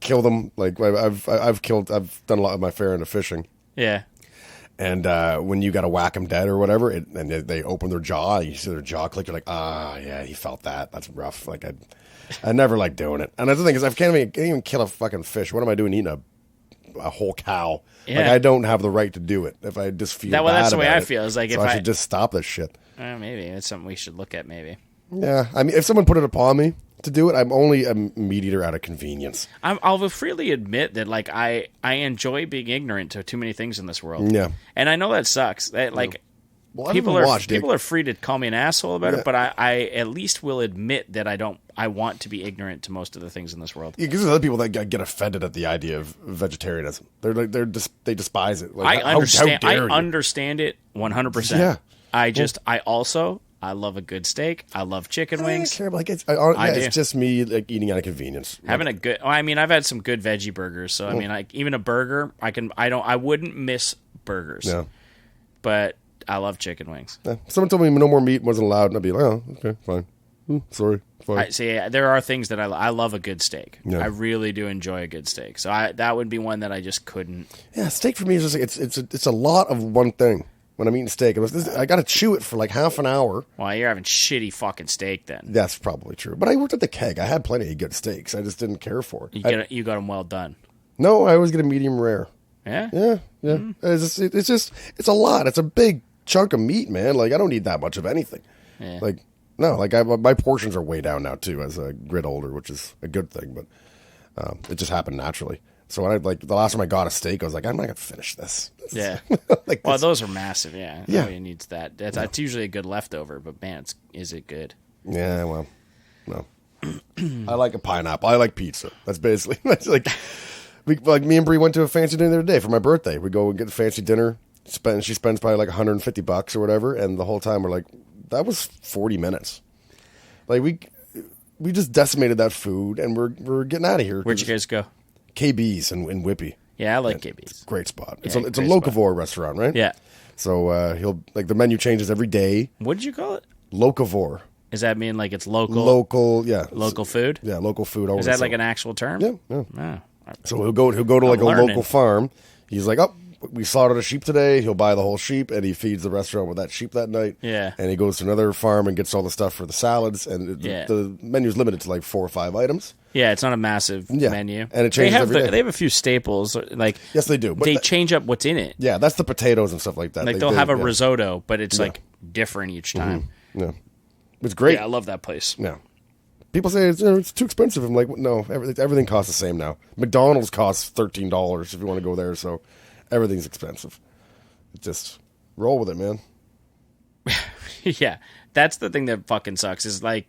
kill them. Like, I've done a lot of my fair into fishing. Yeah. And when you got to whack them dead or whatever, and they open their jaw, you see their jaw click, you're like, yeah, he felt that. That's rough. Like, I never like doing it. And the thing is, I can't even kill a fucking fish. What am I doing eating a whole cow? Yeah. Like, I don't have the right to do it. If I just feel bad that's the way about I feel. It's like, so if I should just stop this shit. Maybe it's something we should look at. Maybe. Yeah, I mean, if someone put it upon me to do it, I'm only a meat eater out of convenience. I'll freely admit that, like, I enjoy being ignorant to too many things in this world. Yeah, and I know that sucks. That, like, people are free to call me an asshole about it, but I at least will admit that I want to be ignorant to most of the things in this world. Yeah, because there's other people that get offended at the idea of vegetarianism. They despise it. Like, I understand. How dare you? understand it 100%. Yeah. I love a good steak. I love chicken wings. I don't care. Like, it's just me, like, eating out of convenience. Having a good. I mean, I've had some good veggie burgers. So I mean, like, even a burger, I wouldn't miss burgers. No. But I love chicken wings. Yeah. Someone told me no more meat wasn't allowed, and I'd be like, oh, okay, fine. Sorry. Fine. There are things that I love a good steak. Yeah. I really do enjoy a good steak. So that would be one that I just couldn't. Yeah, steak for me is just like, it's a lot of one thing. When I'm eating steak, I got to chew it for like half an hour. Well, you're having shitty fucking steak then. That's probably true. But I worked at the Keg. I had plenty of good steaks. I just didn't care for it. You got them well done. No, I always get a medium rare. Yeah? Yeah. Mm-hmm. It's a lot. It's a big chunk of meat, man. Like, I don't need that much of anything. Yeah. Like, no, like, my portions are way down now too as I get older, which is a good thing. But it just happened naturally. So when the last time I got a steak, I was like, I'm not gonna finish this. Yeah. Those are massive. Yeah. Nobody needs that. That's usually a good leftover. But man, is it good? Yeah. Well, no. I like a pineapple. I like pizza. That's basically like me and Bree went to a fancy dinner the other day for my birthday. We go and get a fancy dinner. She spends probably like $150 or whatever, and the whole time we're like, that was 40 minutes. Like, we just decimated that food, and we're getting out of here. Where'd you guys go? KB's in Whippy. Yeah, I like KB's. Great spot. It's a locavore restaurant, right? Yeah. So he'll the menu changes every day. What did you call it? Locavore. Does that mean like it's local? Local, yeah. Local food? Yeah, local food. Is that like an actual term? Yeah. Oh. So he'll go to like a local farm. He's like, we slaughtered a sheep today. He'll buy the whole sheep, and he feeds the restaurant with that sheep that night. Yeah. And he goes to another farm and gets all the stuff for the salads. And the menu's limited to like 4 or 5 items. Yeah, it's not a massive menu. And it changes every day. They have a few staples. Like, yes, they do. But they change up what's in it. Yeah, that's the potatoes and stuff like that. Like, they'll have a risotto, but it's like different each time. Mm-hmm. Yeah. It's great. Yeah, I love that place. Yeah. People say it's too expensive. I'm like, no, everything costs the same now. McDonald's costs $13 if you want to go there, so everything's expensive. Just roll with it, man. Yeah, that's the thing that fucking sucks. Is like,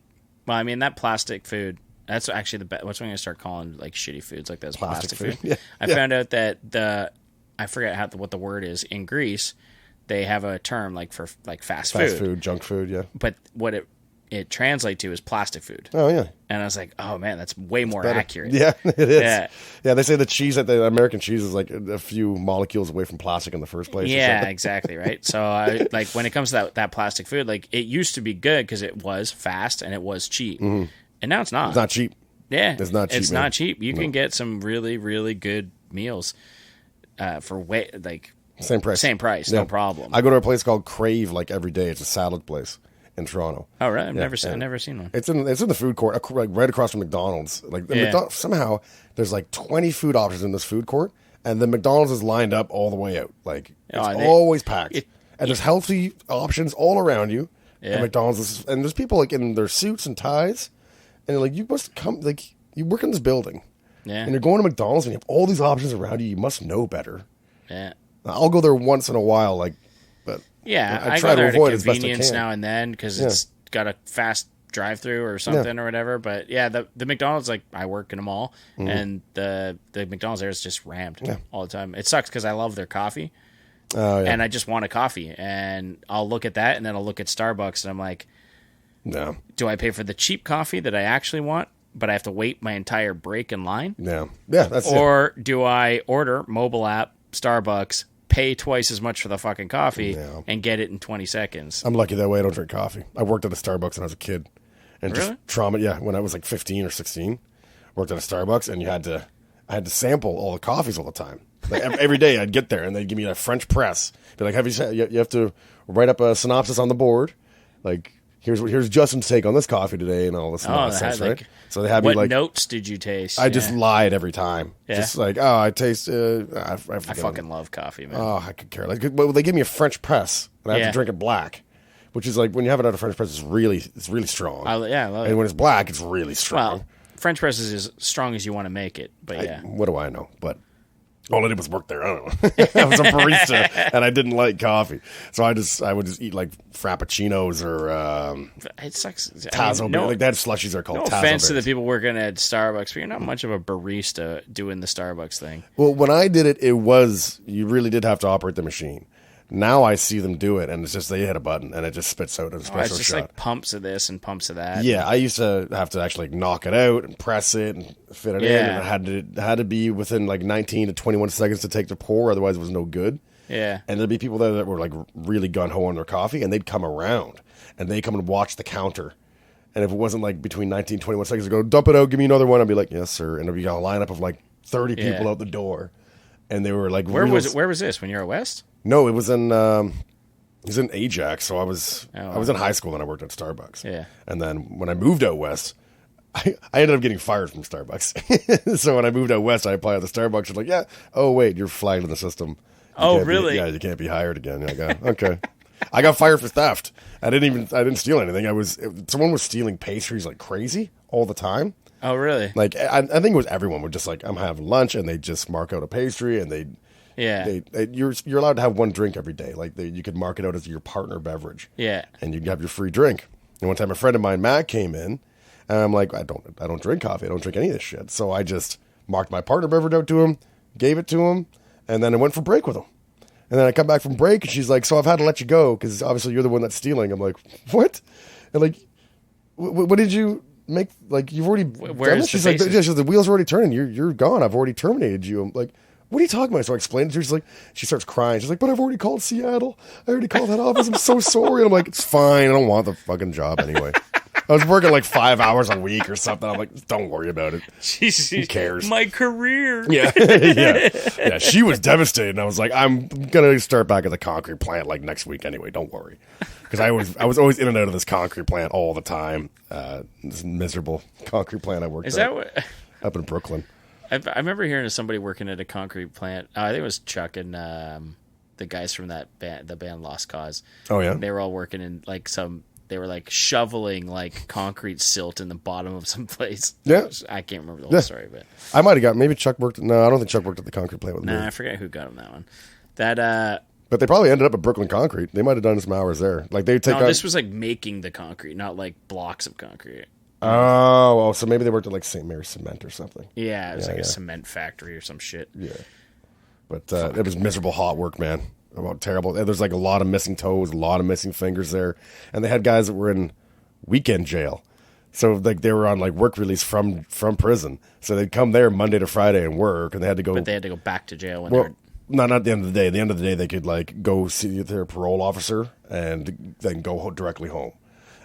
well, I mean, that plastic food. That's actually the best. What's what I'm gonna start calling like shitty foods like this? Plastic food. Yeah. I found out that I forget what the word is in Greece. They have a term like for like fast food, junk food. Yeah, but what it translates to is plastic food. Oh, yeah. And I was like, oh, man, that's way more accurate. Yeah, it is. Yeah. Yeah, they say the American cheese is like a few molecules away from plastic in the first place. Yeah, exactly, right? So, like, when it comes to that plastic food, like, it used to be good because it was fast and it was cheap. Mm-hmm. And now it's not. It's not cheap. Yeah. It's not cheap, It's not cheap. You can get some really, really good meals for same price. No problem. I go to a place called Crave like every day. It's a salad place in Toronto. Oh, right. I've never seen one. It's in the food court, like right across from McDonald's. Like somehow there's like 20 food options in this food court, and the McDonald's is lined up all the way out. Like it's always packed, and there's healthy options all around you. Yeah. And McDonald's and there's people like in their suits and ties, and like you must come like you work in this building, and you're going to McDonald's and you have all these options around you. You must know better. Yeah, I'll go there once in a while, like. Yeah, I try to avoid convenience now and then because it's got a fast drive-through or something or whatever. But yeah, the McDonald's, like, I work in a mall, and the McDonald's there is just rammed all the time. It sucks because I love their coffee, and I just want a coffee, and I'll look at that, and then I'll look at Starbucks, and I'm like, no, do I pay for the cheap coffee that I actually want, but I have to wait my entire break in line? Yeah, that's or do I order mobile app Starbucks? Pay twice as much for the fucking coffee and get it in 20 seconds. I'm lucky that way. I don't drink coffee. I worked at a Starbucks when I was a kid. And really? Just trauma. Yeah, when I was like 15 or 16, worked at a Starbucks, and I had to sample all the coffees all the time. Like every day I'd get there, and they'd give me a French press. Be like, you have to write up a synopsis on the board. Like, here's Justin's take on this coffee today, and all this nonsense, right? So they had me like, what notes did you taste? I just lied every time. Yeah. Just like, I taste. I fucking love coffee, man. Oh, I could care less. Well, they give me a French press, and I have to drink it black, which is like when you have it out of French press, it's really strong. I love it. And when it's black, it's really strong. Well, French press is as strong as you want to make it, but what do I know? But all I did was work there. I don't know. I was a barista, and I didn't like coffee, so I would just eat like frappuccinos or it sucks. Tazo. Like they had slushies are called. No Tazo offense berries. to the people working at Starbucks, but you're not much of a barista doing the Starbucks thing. Well, when I did it, you really did have to operate the machine. Now I see them do it, and it's just they hit a button, and it just spits out an espresso shot. It's just like pumps of this and pumps of that. Yeah, I used to have to actually knock it out and press it and fit it in, and it had to be within like 19 to 21 seconds to take the pour, otherwise it was no good. Yeah. And there'd be people there that were like really gun-ho on their coffee, and they'd come around, and they'd come and watch the counter. And if it wasn't like between 19 and 21 seconds, I'd go, dump it out, give me another one. I'd be like, yes, sir. And there'd be a lineup of like 30 people out the door. And they were like, Where was this? When you were at West? No, it was in Ajax. So I was in high school and I worked at Starbucks. Yeah. And then when I moved out west, I ended up getting fired from Starbucks. So when I moved out west, I applied at the Starbucks. And like, yeah, oh wait, you're flagged in the system. Really? You can't be hired again. And I go, okay. I got fired for theft. I didn't steal anything. Someone was stealing pastries like crazy all the time. Oh, really? Like I think it was everyone would just like, I'm having lunch, and they just mark out a pastry, and you're allowed to have one drink every day. Like you could mark it out as your partner beverage. Yeah. And you can have your free drink. And one time a friend of mine, Matt, came in, and I'm like, I don't drink coffee. I don't drink any of this shit. So I just marked my partner beverage out to him, gave it to him, and then I went for break with him. And then I come back from break, and she's like, so I've had to let you go because obviously you're the one that's stealing. I'm like, what? And like, what did you make? Like, you've already done this? She's like, the wheels are already turning. You're gone. I've already terminated you. I'm like, what are you talking about? So I explained it to her. She's like, she starts crying. She's like, but I've already called Seattle. I already called that office. I'm so sorry. And I'm like, it's fine. I don't want the fucking job anyway. I was working like 5 hours a week or something. I'm like, don't worry about it. Who cares? My career. Yeah. Yeah. She was devastated. And I was like, I'm going to start back at the concrete plant like next week anyway. Don't worry. Because I was always in and out of this concrete plant all the time. This miserable concrete plant I worked at. Is that what? Up in Brooklyn. I remember hearing of somebody working at a concrete plant. I think it was Chuck and the guys from that band, the band Lost Cause. Oh, yeah? They were all working in like some they were like shoveling like concrete silt in the bottom of some place. Yeah, I can't remember the whole story, but I might have got maybe Chuck worked. No, I don't think Chuck worked at the concrete plant with me. I forget who got him that one. That but they probably ended up at Brooklyn Concrete. They might have done some hours there. Like they take. No, this was like making the concrete, not like blocks of concrete. Oh, so maybe they worked at like St. Mary's Cement or something. Yeah, it was a cement factory or some shit. Yeah, but it was miserable hot work, man. About terrible. There's like a lot of missing toes, a lot of missing fingers there, and they had guys that were in weekend jail. So like they were on like work release from prison. So they'd come there Monday to Friday and work, and they had to go. But they had to go back to jail when they were. Not at the end of the day. At the end of the day, they could like go see their parole officer and then go directly home.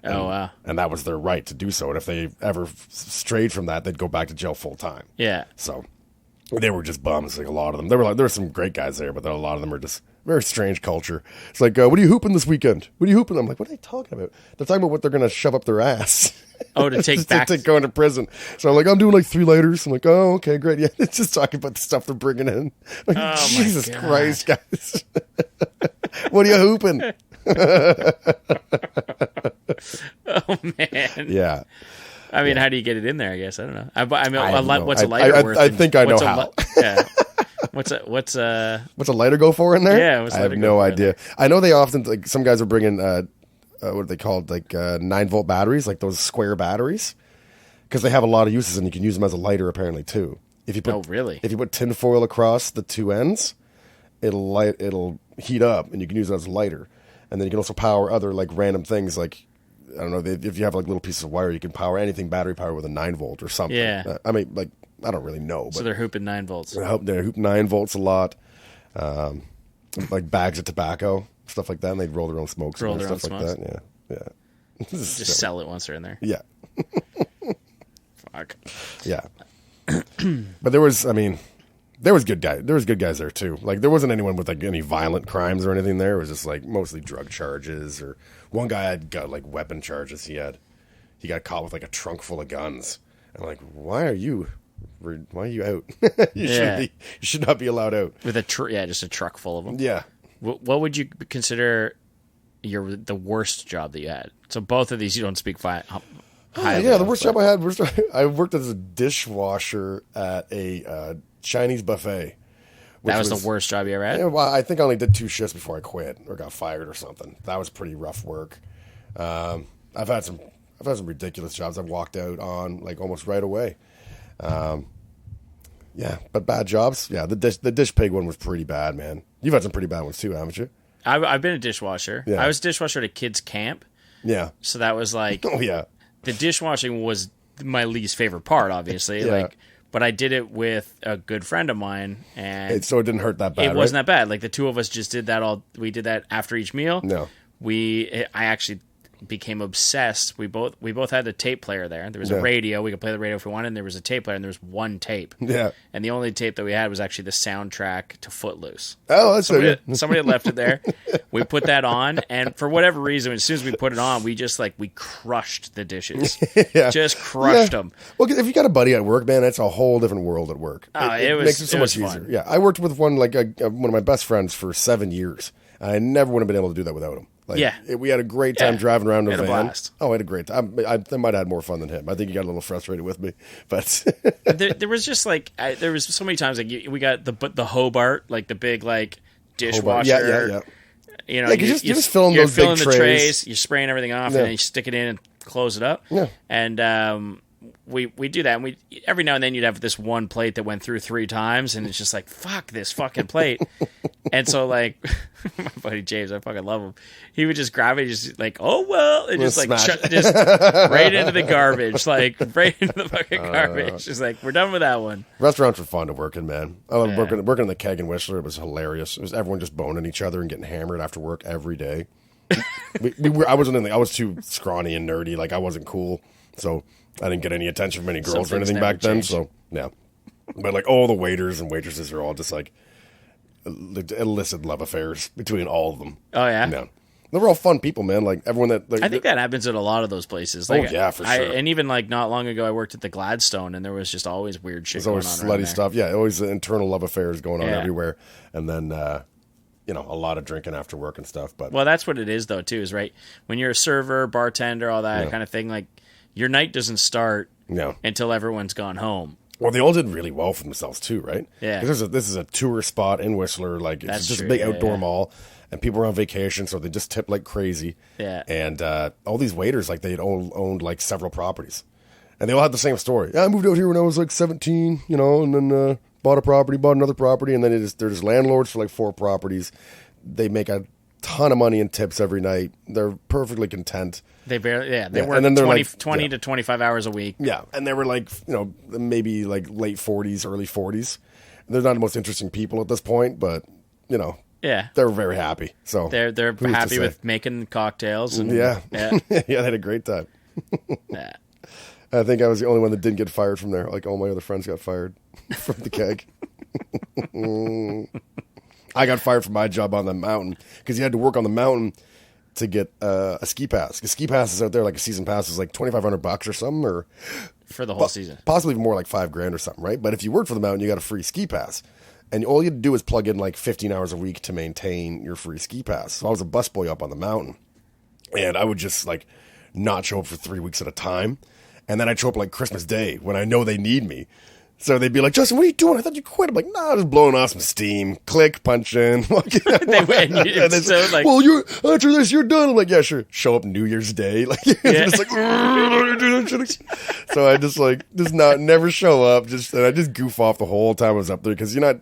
And, wow! And that was their right to do so. And if they ever strayed from that, they'd go back to jail full time. Yeah. So they were just bums. Like a lot of them. There were some great guys there, but a lot of them are just very strange culture. It's like, what are you hooping this weekend? What are you hooping? I'm like, what are they talking about? They're talking about what they're going to shove up their ass. Oh, to take back. To go into prison. So I'm like, I'm doing like 3 lighters. I'm like, oh, okay, great. Yeah, it's just talking about the stuff they're bringing in. Like, Jesus Christ, guys. What are you hooping? Oh, man. Yeah. I mean, how do you get it in there, I guess? I don't know. What's a lighter worth? I think I know how. Yeah. What's a lighter go for in there? Yeah, I have no idea. I know they often like some guys are bringing what are they called, like 9-volt batteries, like those square batteries, because they have a lot of uses and you can use them as a lighter apparently too. If you put if you put tin foil across the two ends, it'll heat up and you can use it as a lighter, and then you can also power other like random things like. I don't know, if you have like little pieces of wire, you can power anything battery power with a 9-volt or something. Yeah. I mean, like, I don't really know. But so they're hooping 9 volts. They're hooping 9 volts a lot. Like bags of tobacco, stuff like that. And they'd roll their own smokes and stuff like that. Yeah. Just sell it once they're in there. Yeah. Fuck. Yeah. But there was good guys. There was good guys there too. Like there wasn't anyone with like any violent crimes or anything there. It was just like mostly drug charges, or one guy had got like weapon charges. He got caught with like a trunk full of guns. I'm like, why are you out? You should not be allowed out with just a truck full of them. Yeah. What would you consider the worst job that you had? So both of these you don't speak highly. The worst job I had was I worked as a dishwasher at a Chinese buffet. That was the worst job you ever had? Yeah, well, I think I only did 2 shifts before I quit or got fired or something. That was pretty rough work. I've had some ridiculous jobs I've walked out on like almost right away. Yeah, but bad jobs. Yeah, the dish pig one was pretty bad, man. You've had some pretty bad ones too, haven't you? I've been a dishwasher. Yeah. I was a dishwasher at a kids' camp. Yeah. So that was like... Oh, yeah. The dishwashing was my least favorite part, obviously. Yeah. But I did it with a good friend of mine, and so it didn't hurt that bad. It wasn't that bad. Like the two of us just did that we did that after each meal. No. I actually became obsessed. We both had a tape player there. There was a radio. We could play the radio if we wanted, and there was a tape player, and there was one tape. Yeah. And the only tape that we had was actually the soundtrack to Footloose. Oh, that's somebody had left it there. We put that on, and for whatever reason, as soon as we put it on, we just we crushed the dishes. Yeah. Just crushed them. Well, if you got a buddy at work, man, it's a whole different world at work. It makes it so much easier. Yeah, I worked with one of my best friends for 7 years. I never would have been able to do that without him. We had a great time driving around in a van. Blast. Oh, I had a great time. I might have had more fun than him. I think he got a little frustrated with me, but there was just there was so many times we got the Hobart, like the big dishwasher. Yeah. You know, you're just filling those big trays. You're spraying everything off, and then you stick it in and close it up. Yeah. And we do that. And every now and then you'd have this one plate that went through 3 times, and it's just like, fuck this fucking plate. And so my buddy James, I fucking love him. He would just grab it, just oh well, and just just right into the garbage, right into the fucking garbage. Just we're done with that one. Restaurants were fun to work in, man. Working in the Keg in Whistler, it was hilarious. It was everyone just boning each other and getting hammered after work every day. I was too scrawny and nerdy. I wasn't cool, so I didn't get any attention from any girls or anything back then. So yeah, but all the waiters and waitresses are all just illicit love affairs between all of them. Oh yeah, no, they were all fun people, man. Everyone that I think that happens at a lot of those places. Yeah, for sure. And even not long ago, I worked at the Gladstone, and there was just always weird shit. There's always slutty stuff. Yeah, always internal love affairs going on everywhere. And then a lot of drinking after work and stuff. But well, that's what it is though too. Is right when you're a server, bartender, all that kind of thing. Like your night doesn't start until everyone's gone home. Well, they all did really well for themselves too, right? Yeah. Because this is a tourist spot in Whistler. Like it's just a big outdoor mall, and people are on vacation, so they just tip like crazy. Yeah. And all these waiters, like they'd all owned like several properties, and they all had the same story. Yeah, I moved out here when I was like 17, and then bought a property, bought another property, and then they're just landlords for like 4 properties. They make a ton of money in tips every night. They're perfectly content. They barely, they work 20 to 25 hours a week. Yeah, and they were like, maybe like late 40s, early 40s. They're not the most interesting people at this point, but, they're very happy. So they're happy with making cocktails. And, yeah, they had a great time. Yeah. I think I was the only one that didn't get fired from there. Like all my other friends got fired from the keg. I got fired from my job on the mountain because you had to work on the mountain to get a ski pass. Because ski passes out there, like a season pass, is like $2,500 or something, or for the whole season, possibly even more, like $5,000 or something, right? But if you work for the mountain, you got a free ski pass, and all you had to do is plug in like 15 hours a week to maintain your free ski pass. So I was a busboy up on the mountain, and I would just like not show up for 3 weeks at a time, and then I'd show up like Christmas Day when I know they need me. So they'd be like, Justin, what are you doing? I thought you quit. I'm like, nah, just blowing off some steam. Click, punch in. They went. And so like, well, after this, you're done. I'm like, yeah, sure. Show up New Year's Day. Like, just like, so I just never show up. And I just goof off the whole time I was up there because they're not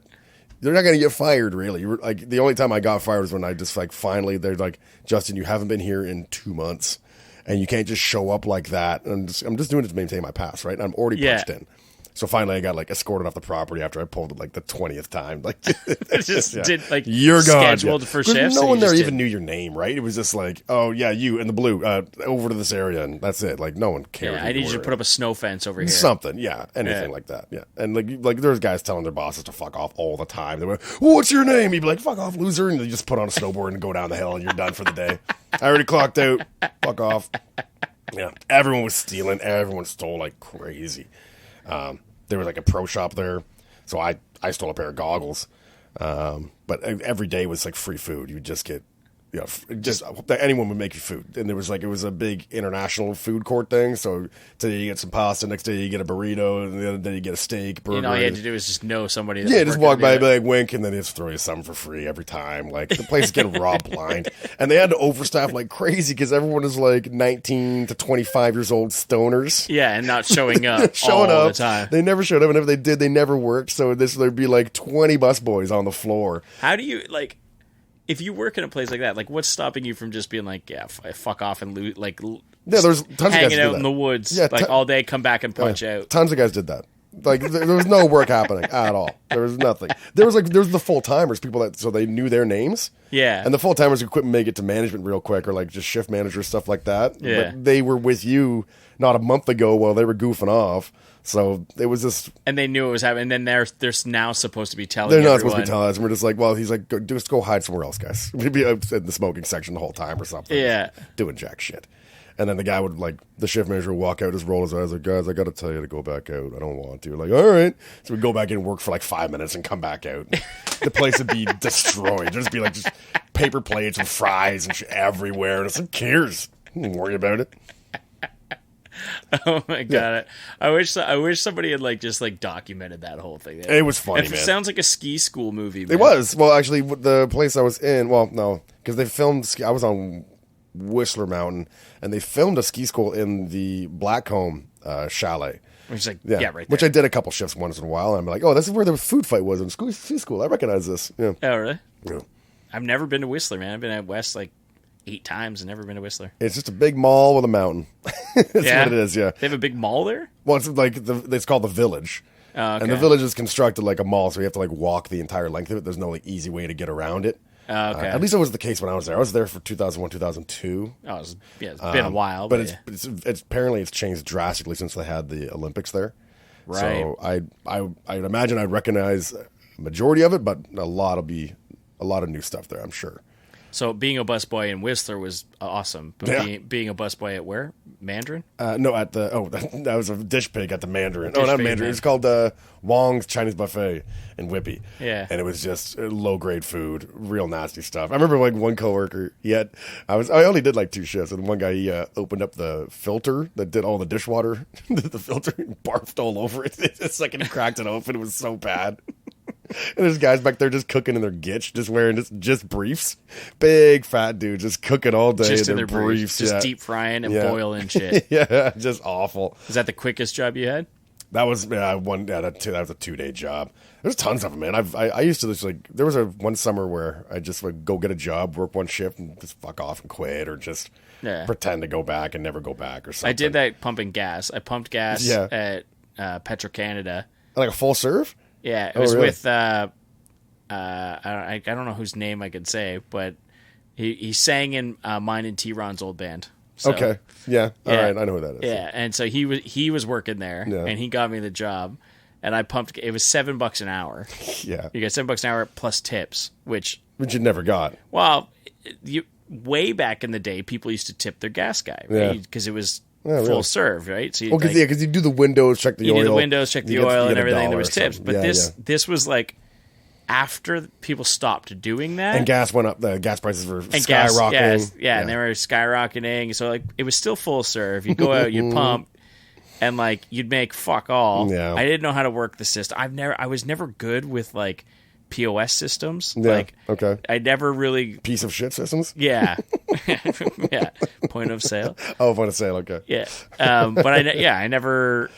going to get fired, really. You were, like, the only time I got fired was when I just like finally they're like, Justin, you haven't been here in 2 months, and you can't just show up like that. And I'm just doing it to maintain my pass, right? And I'm already punched in. So finally, I got like escorted off the property after I pulled it like the 20th time. Like, did like you're scheduled for shifts. No one there even knew your name, right? It was just like, oh yeah, you in the blue, over to this area, and that's it. Like no one cared. Yeah, I need you to put up a snow fence over here. Something, anything like that. Yeah, and like there's guys telling their bosses to fuck off all the time. They were, what's your name? He'd be like, fuck off, loser, and they just put on a snowboard and go down the hill, and you're done for the day. I already clocked out. Fuck off. Yeah, everyone was stealing. Everyone stole like crazy. There was like a pro shop there, so I stole a pair of goggles. But every day was like free food. You would just get, just anyone would make you food. And it was a big international food court thing. So today you get some pasta, next day you get a burrito, and the other day you get a steak, burger. All you had to do is just know somebody. Just walk by, be like wink, and then they just throw you something for free every time. Like the place is getting robbed blind, and they had to overstaff like crazy because everyone is like 19 to 25 years old stoners. Yeah, and not showing up all the time. They never showed up, and if they did, they never worked. So there'd be like 20 busboys on the floor. How do you like? If you work in a place like that, like what's stopping you from just being like, fuck off and loot, like, there's tons of guys hanging out in the woods, all day, come back and punch out. Tons of guys did that. Like there was no work happening at all. There was nothing. There was the full timers, people so they knew their names. Yeah, and the full timers could quit and make it to management real quick, or like just shift managers, stuff like that. Yeah, but they were with you not a month ago while they were goofing off. So it was just, and they knew it was happening. And then they're now supposed to be telling. They're not supposed to be telling us. And we're just like, well, he's like, just go hide somewhere else, guys. We'd be in the smoking section the whole time or something. Yeah, doing jack shit. And then the guy would the shift manager would walk out, just roll his eyes, like, guys, I got to tell you to go back out. I don't want to. Like, all right. So we'd go back in and work for like 5 minutes and come back out. The place would be destroyed. There'd just be like just paper plates and fries and shit everywhere. And it's like, who cares? Don't worry about it. Oh my god! I wish somebody had just documented that whole thing. It was funny, man. It sounds like a ski school movie. Man. It was. Well, actually, the place I was in. Well, no, because they filmed. I was on Whistler Mountain, and they filmed a ski school in the Blackcomb chalet. Which is right there. Which I did a couple shifts once in a while. And I'm like, oh, this is where the food fight was in ski school. I recognize this. Yeah. Oh, really? Yeah. I've never been to Whistler, man. I've been at West 8 times and never been to Whistler. It's just a big mall with a mountain. That's what it is, yeah. They have a big mall there? Well, it's it's called the Village. Oh, okay. And the Village is constructed like a mall, so you have to walk the entire length of it. There's no easy way to get around it. Oh, okay. At least it was the case when I was there. I was there for 2001, 2002. Oh, it's been a while. But it's apparently it's changed drastically since they had the Olympics there. Right. So I'd imagine I'd recognize a majority of it, but a lot of new stuff there, I'm sure. So being a busboy in Whistler was awesome. But being a busboy at where? Mandarin? No, at the that was a dish pig at the Mandarin. Dish Not pig, Mandarin. man. It's called Wong's Chinese Buffet in Whippy. Yeah, and it was just low grade food, real nasty stuff. I remember like one coworker. I only did like 2 shifts, and one guy he opened up the filter that did all the dishwater, the filter, and barfed all over it. The second he cracked it open, it was so bad. And there's guys back there just cooking in their gitch, just wearing just briefs. Big fat dude just cooking all day just in their their briefs. Just deep frying and boiling shit. Yeah, just awful. Is that the quickest job you had? That was that was a 2-day job. There's tons of them, man. I used to just like there was one summer where I just would go get a job, work one shift, and just fuck off and quit, or just pretend to go back and never go back or something. I did that pumping gas. I pumped gas at Petro-Canada. Like a full serve? Yeah, it was really? With I don't know whose name I could say, but he sang in mine and T-Ron's old band. So, okay, yeah, all right, I know who that is. Yeah, and so he was working there, and he got me the job, and I pumped. It was $7 an hour. Yeah, you get $7 an hour plus tips, which you never got. Well, way back in the day, people used to tip their gas guy, right? Because it was. Full serve, right? So because you do the windows, check the oil. You do the windows, check the oil, and everything. There was tips, but yeah, this was like after people stopped doing that, and gas went up. The gas prices were skyrocketing. And they were skyrocketing. So like it was still full serve. You go out, you pump, and like you'd make fuck all. Yeah. I didn't know how to work the system. I was never good with like POS systems. Yeah. Like, okay. I never really piece of shit systems. Yeah, yeah. Point of sale. Oh, point of sale. Okay. Yeah, but I never.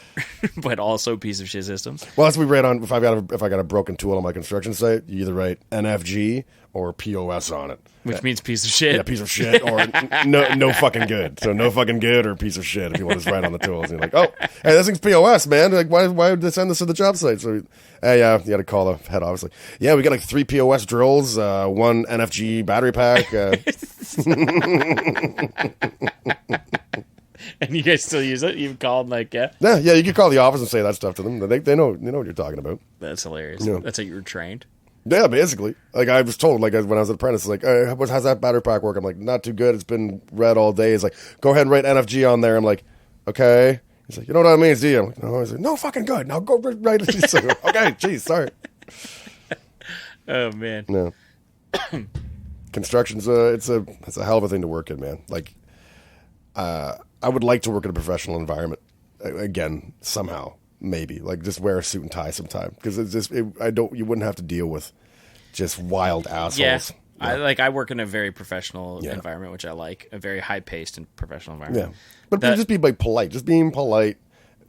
But also piece of shit systems. Well, that's what we read on. If I got a broken tool on my construction site, you either write NFG or POS on it, which means piece of shit. Yeah, piece of shit or no fucking good. So no fucking good or piece of shit if you want to write on the tools. And you're like, oh, hey, this thing's POS, man. Like, why would they send this to the job site? So, yeah, you got to call the head office. Like, yeah, we got like 3 POS drills, 1 NFG battery pack. And you guys still use it? You've called like yeah, you can call the office and say that stuff to them. They know what you're talking about. That's hilarious. Yeah. That's how you were trained. Yeah, basically. Like I was told, like when I was an apprentice, like, how's that battery pack work? I'm like, not too good. It's been read all day. It's like, go ahead and write NFG on there. I'm like, okay. He's like, you know what that means, do you? I'm like, no. He's like, no, fucking good. Now go write it. He's like, okay, geez, sorry. Oh man. No. Construction's it's a hell of a thing to work in, man. Like, I would like to work in a professional environment again somehow, maybe like just wear a suit and tie sometime because it's just you wouldn't have to deal with just wild assholes. Yeah. I work in a very professional environment, which I like, a very high paced and professional environment. Yeah, but just be like polite, just being polite.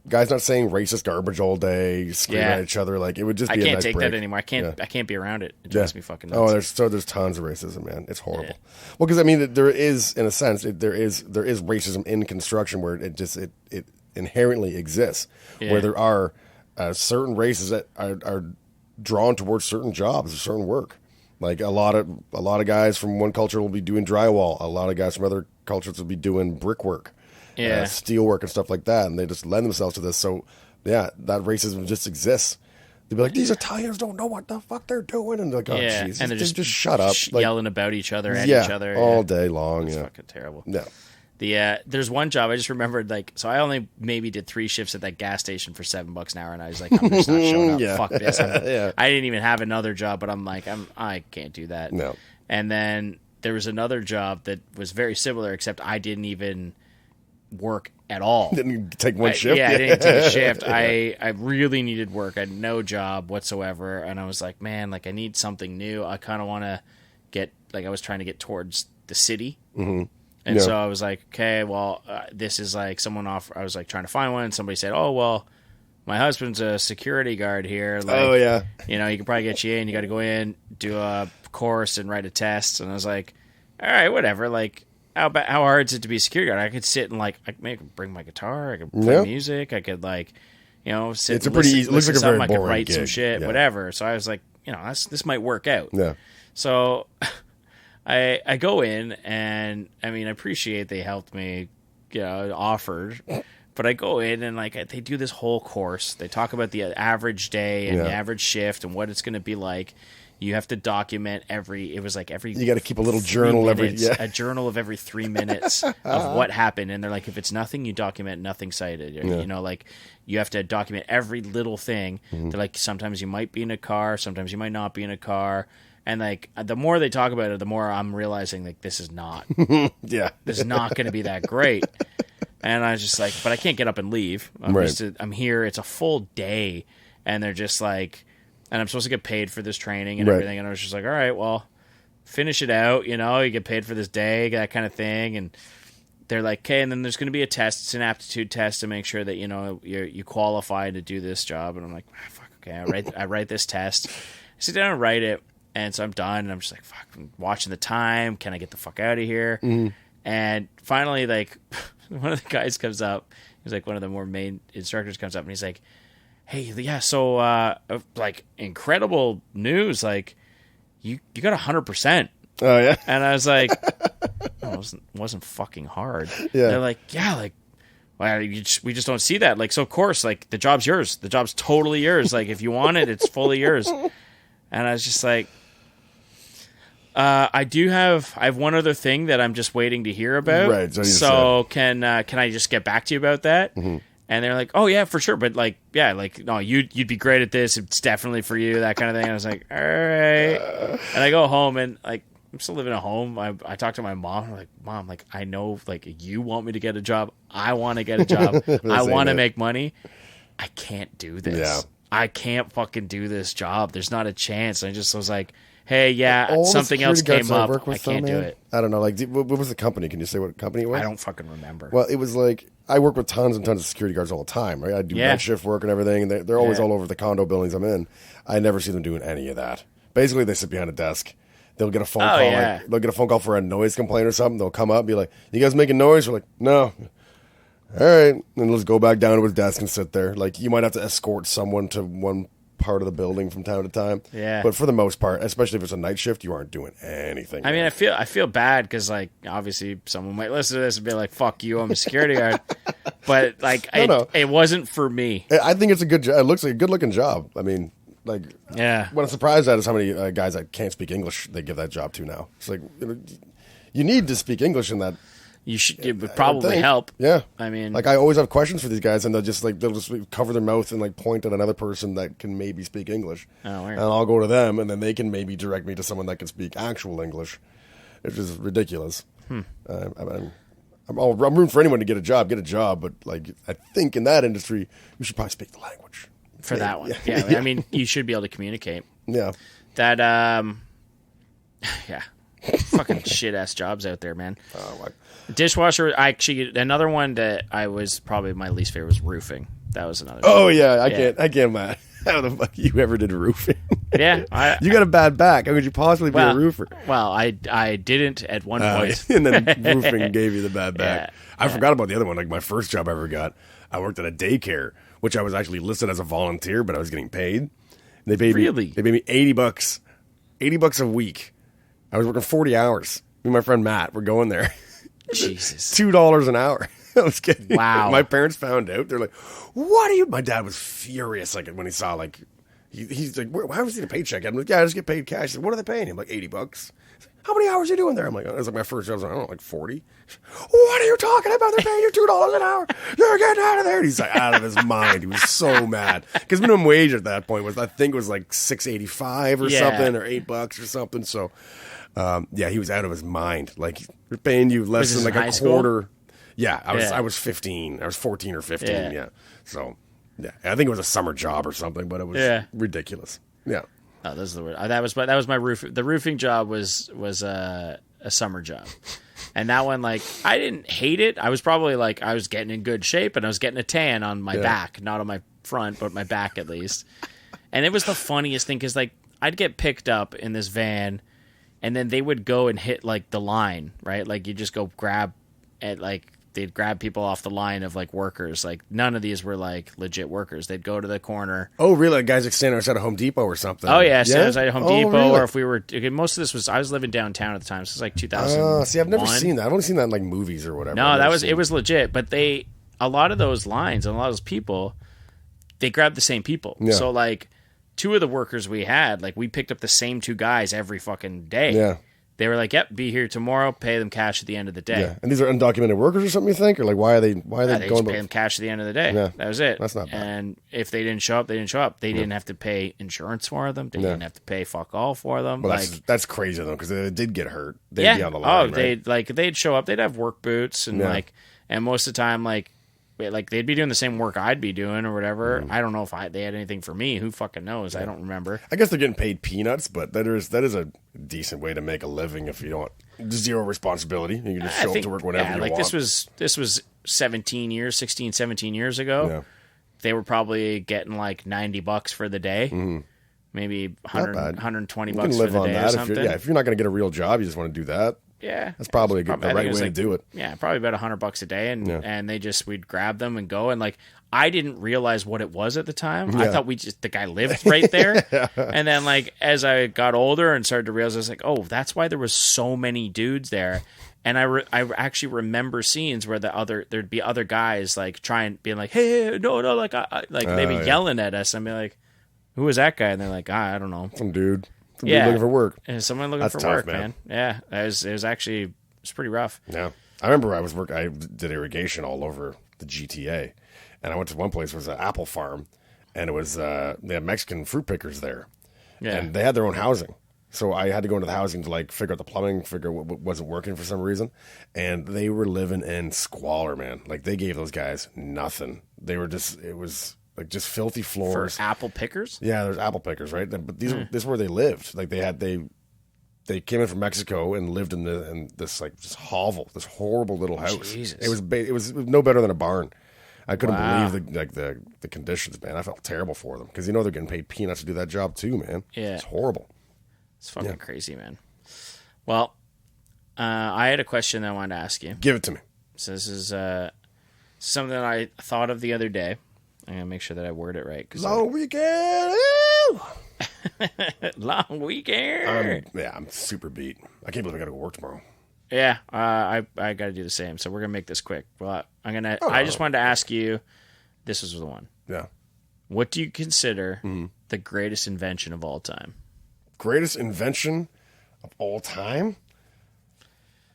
Guys not saying racist garbage all day, screaming at each other. Like it would just be. I can't a nice take break. that anymore. I can't be around it. It drives me fucking nuts. Oh, there's tons of racism, man. It's horrible. Yeah. Well, because I mean, there is in a sense there is racism in construction where it inherently exists, where there are certain races that are drawn towards certain jobs, certain work. Like a lot of guys from one culture will be doing drywall. A lot of guys from other cultures will be doing brickwork. Steel work and stuff like that, and they just lend themselves to this. So, yeah, that racism just exists. They'd be like, "These Italians don't know what the fuck they're doing," and they're like, "Oh, jeez, and they're just shut up," yelling about each other at each other all day long. It's fucking terrible. Yeah. There's one job I just remembered. Like, so I only maybe did 3 shifts at that gas station for $7 an hour, and I was like, I'm just not showing up. Fuck this. I didn't even have another job, but I'm like, I can't do that. No. And then there was another job that was very similar, except I didn't even work at all. Didn't take one shift? I didn't take a shift. I really needed work. I had no job whatsoever. And I was like, man, like I need something new. I kind of want to get, like I was trying to get towards the city. Mm-hmm. And so I was like, okay, well, this is like I was like trying to find one. And somebody said, oh, well, my husband's a security guard here. Like, you know, you can probably get you in. You got to go in, do a course and write a test. And I was like, all right, whatever. Like, how hard is it to be a security guard? I could sit and like, I could bring my guitar. I could play music. I could like, you know, sit. It's a pretty easy. Looks like a very boring I could write gig. some shit, whatever. So I was like, you know, this might work out. Yeah. So I go in and I mean, I appreciate they helped me, you know, offered. But I go in and like they do this whole course. They talk about the average day and the average shift and what it's going to be like. You have to document every. It was like every. You got to keep a little journal a journal of every 3 minutes of what happened. And they're like, if it's nothing, you document nothing cited. You know, like you have to document every little thing. They're like, sometimes you might be in a car, sometimes you might not be in a car. And like the more they talk about it, the more I'm realizing like this is not. This is not going to be that great. And I was just like, but I can't get up and leave. I'm here. It's a full day, and they're just like. And I'm supposed to get paid for this training and everything. And I was just like, all right, well, finish it out. You know, you get paid for this day, that kind of thing. And they're like, okay, and then there's going to be a test. It's an aptitude test to make sure that, you know, you qualify to do this job. And I'm like, fuck, okay, I write this test. I sit down and write it. And so I'm done. And I'm just like, fuck, I'm watching the time. Can I get the fuck out of here? And finally, like, one of the guys comes up. He's like one of the more main instructors comes up. And he's like, hey, yeah, so, like, incredible news, like, you got 100%. Oh, yeah? And I was like, it wasn't fucking hard. Yeah. And they're like, yeah, like, well, we just don't see that. Like, so, of course, like, the job's yours. The job's totally yours. Like, if you want it, it's fully yours. And I was just like, I have one other thing that I'm just waiting to hear about. Right. So can I just get back to you about that? Mm-hmm. And they're like, oh, yeah, for sure. But, like, yeah, like, no, you'd be great at this. It's definitely for you, that kind of thing. And I was like, all right. And I go home, and, like, I'm still living at home. I talk to my mom. I'm like, Mom, like, I know, like, you want me to get a job. I want to get a job. I want to make money. I can't do this. Yeah. I can't fucking do this job. There's not a chance. And I just was like, hey, yeah, something else came up. I can't do it. I don't know. Like, what was the company? Can you say what company it was? I don't fucking remember. Well, it was like, I work with tons and tons of security guards all the time, right? I do night shift work and everything, and they're always all over the condo buildings I'm in. I never see them doing any of that. Basically, they sit behind a desk. They'll get a phone call. Like, they'll get a phone call for a noise complaint or something. They'll come up and be like, you guys making noise? We're like, no. All right. And let's just go back down to his desk and sit there. Like, you might have to escort someone to one part of the building from time to time. Yeah. But for the most part, especially if it's a night shift, you aren't doing anything. I mean, I feel bad because, like, obviously someone might listen to this and be like, fuck you, I'm a security guard. But, like, it wasn't for me. I think it's a good job. It looks like a good-looking job. I mean, like, what I'm surprised at is how many guys that can't speak English they give that job to now. It's like, you need to speak English in that. It would probably help. Yeah. I mean, like, I always have questions for these guys, and they'll just cover their mouth and, like, point at another person that can maybe speak English. Oh, weird. And I'll go to them, and then they can maybe direct me to someone that can speak actual English, which is ridiculous. I'm rooting for anyone to get a job, but, like, I think in that industry, you should probably speak the language. For that one. Yeah. I mean, you should be able to communicate. Yeah. That, yeah. Fucking shit-ass jobs out there, man. Dishwasher, actually, another one that I was probably my least favorite was roofing. That was another. Oh, yeah. I can't, man. How the fuck you ever did roofing? Yeah. You got a bad back. How could you possibly be a roofer? Well, I didn't at one point. And then roofing gave you the bad back. I forgot about the other one. Like, my first job I ever got, I worked at a daycare, which I was actually listed as a volunteer, but I was getting paid. And they paid me $80. $80 a week. I was working 40 hours. Me and my friend Matt were going there. Jesus. $2 an hour. I was kidding. Wow. My parents found out. They're like, what are you? My dad was furious like when he saw, like, he's like, why was he a paycheck? I'm like, yeah, I just get paid cash. He's like, what are they paying him? Like, $80. How many hours are you doing there? I'm like, it was like my first job. I was like, I don't know, like 40. What are you talking about? They're paying you $2 an hour. You're getting out of there. And he's like out of his mind. He was so mad because minimum wage at that point was, I think it was like $6.85 or something, or $8 or something. So, he was out of his mind. Like, we're paying you less than like a quarter. School? Yeah, I was 15. I was 14 or 15. Yeah. So, yeah, I think it was a summer job or something, but it was ridiculous. Yeah. Oh, this is the word. That was my roof. The roofing job was a summer job, and that one, like, I didn't hate it. I was probably like, I was getting in good shape, and I was getting a tan on my back, not on my front, but my back at least. And it was the funniest thing because, like, I'd get picked up in this van, and then they would go and hit, like, the line, right? Like, you just go grab at, like, they'd grab people off the line of, like, workers. Like, none of these were, like, legit workers. They'd go to the corner. Oh, really? Like, guys like standing outside of Home Depot or something? Oh, yeah. Standing outside of Home Depot. Really? Or if we were... Okay, most of this was... I was living downtown at the time. So it was, like, 2000. See, I've never seen that. I've only seen that in, like, movies or whatever. No, it was legit. But a lot of those lines and a lot of those people, they grabbed the same people. Yeah. So, like, two of the workers we had, like we picked up the same two guys every fucking day. Yeah. They were like, "Yep, be here tomorrow. Pay them cash at the end of the day." Yeah, and these are undocumented workers or something. You think, or like, why are they They going? just pay them cash at the end of the day. Yeah. That was it. That's not bad. And if they didn't show up, they didn't show up. They didn't have to pay insurance for them. They didn't have to pay fuck all for them. Well, that's crazy though, because they did get hurt. They'd be on the line. They'd show up. They'd have work boots and and most of the time they'd be doing the same work I'd be doing or whatever. I don't know if they had anything for me. Who fucking knows? I don't remember. I guess they're getting paid peanuts, but that is a decent way to make a living if you don't zero responsibility. You can just show up to work whenever you want. This was 16, 17 years ago. Yeah. They were probably getting like $90 for the day. Maybe 100, 120 bucks for the day or something. If you're not going to get a real job, you just want to do that. Yeah, that's probably the right way to do it. Yeah, probably about $100 a day, and we'd grab them and go, and like I didn't realize what it was at the time. I thought the guy lived right there, and then like as I got older and started to realize, I was like, oh, that's why there was so many dudes there. And I actually remember scenes where there'd be other guys like being like, hey, no, like they'd be yelling at us, and I'd be like, who was that guy? And they're like, I don't know, some dude. Looking for work. And someone looking for work, man. Yeah, it was pretty rough. Yeah, I remember I did irrigation all over the GTA, and I went to one place. It was an apple farm, and it was they had Mexican fruit pickers there, and they had their own housing. So I had to go into the housing to like figure out the plumbing, figure out what wasn't working for some reason, and they were living in squalor, man. Like they gave those guys nothing. They were like just filthy floors. For apple pickers? Yeah, there's apple pickers, right? But this is where they lived. Like they came in from Mexico and lived in this like this hovel, this horrible little house. Jesus. It was no better than a barn. I couldn't believe the conditions, man. I felt terrible for them because they're getting paid peanuts to do that job too, man. Yeah, it's horrible. It's fucking crazy, man. Well, I had a question that I wanted to ask you. Give it to me. So this is something that I thought of the other day. I'm going to make sure that I word it right. Long weekend! Long weekend! I'm super beat. I can't believe I got to go work tomorrow. Yeah, I got to do the same. So we're going to make this quick. Well, I just wanted to ask you, this was the one. Yeah. What do you consider the greatest invention of all time? Greatest invention of all time?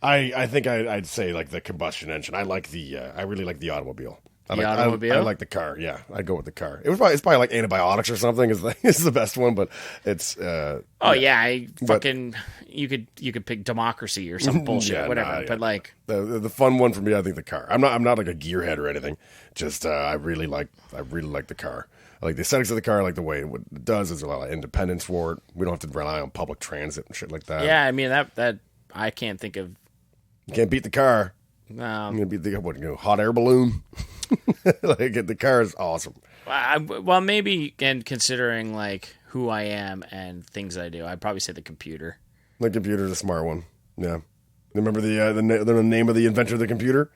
I think I'd say like the combustion engine. I really like the automobile. Automobile? I like the car. Yeah, I'd go with the car. It's probably like antibiotics or something is the best one, but it's. You could pick democracy or some bullshit, whatever. But like the fun one for me, I think the car. I'm not like a gearhead or anything. Just I really like the car. I like the aesthetics of the car. I like the way it does. There's a lot of independence for it. We don't have to rely on public transit and shit like that. Yeah, I mean that I can't think of. You can't beat the car. No, I'm gonna beat the hot air balloon. Like the car is awesome. Well, maybe, and considering like who I am and things that I do, I'd probably say the computer. The computer's a smart one. Yeah. Remember the name of the inventor of the computer?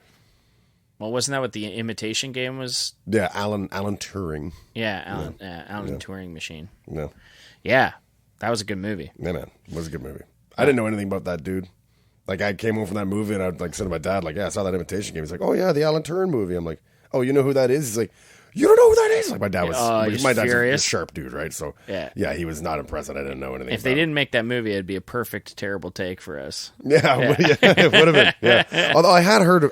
Well, wasn't that what the imitation game was? Yeah, Alan Turing. Yeah, Alan Turing machine. No. Yeah, that was a good movie. Yeah, man, it was a good movie. I didn't know anything about that dude. Like, I came home from that movie, and I'd like said to my dad, like, yeah, I saw that imitation game. He's like, oh yeah, the Alan Turing movie. I'm like, oh, you know who that is? He's like, you don't know who that is? Like, my dad was, my dad's a sharp dude, right? So yeah, he was not impressed that I didn't know anything. If they didn't make that movie, it'd be a perfect terrible take for us. Yeah. It would have been. Yeah. Although I had heard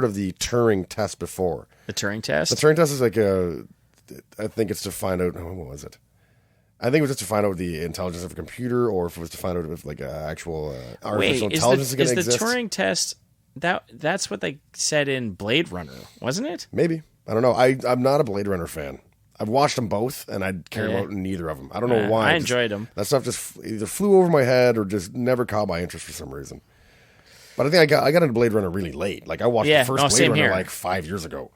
of the Turing test before. The Turing test. The Turing test is like I think it's to find out. What was it? I think it was just to find out the intelligence of a computer, or if it was to find out if like actual artificial intelligence is going to exist. Is the Turing test that's what they said in Blade Runner, wasn't it? Maybe. I don't know. I'm not a Blade Runner fan. I've watched them both, and I care about neither of them. I don't know why. I enjoyed them. That stuff just either flew over my head or just never caught my interest for some reason. But I think I got into Blade Runner really late. Like I watched the first Blade Runner like 5 years ago.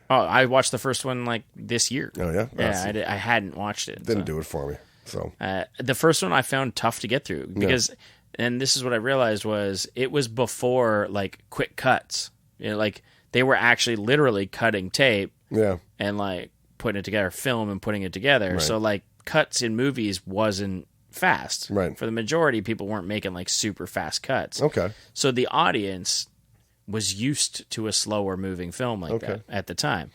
Oh, I watched the first one like this year. Oh yeah, yeah. I hadn't watched it. Didn't do it for me. So the first one I found tough to get through because, and this is what I realized was it was before like quick cuts. You know, like they were actually literally cutting tape. Yeah. And like putting it together, film and putting it together. Right. So like cuts in movies wasn't fast. Right. For the majority, people weren't making like super fast cuts. Okay. So the audience was used to a slower moving film like that at the time.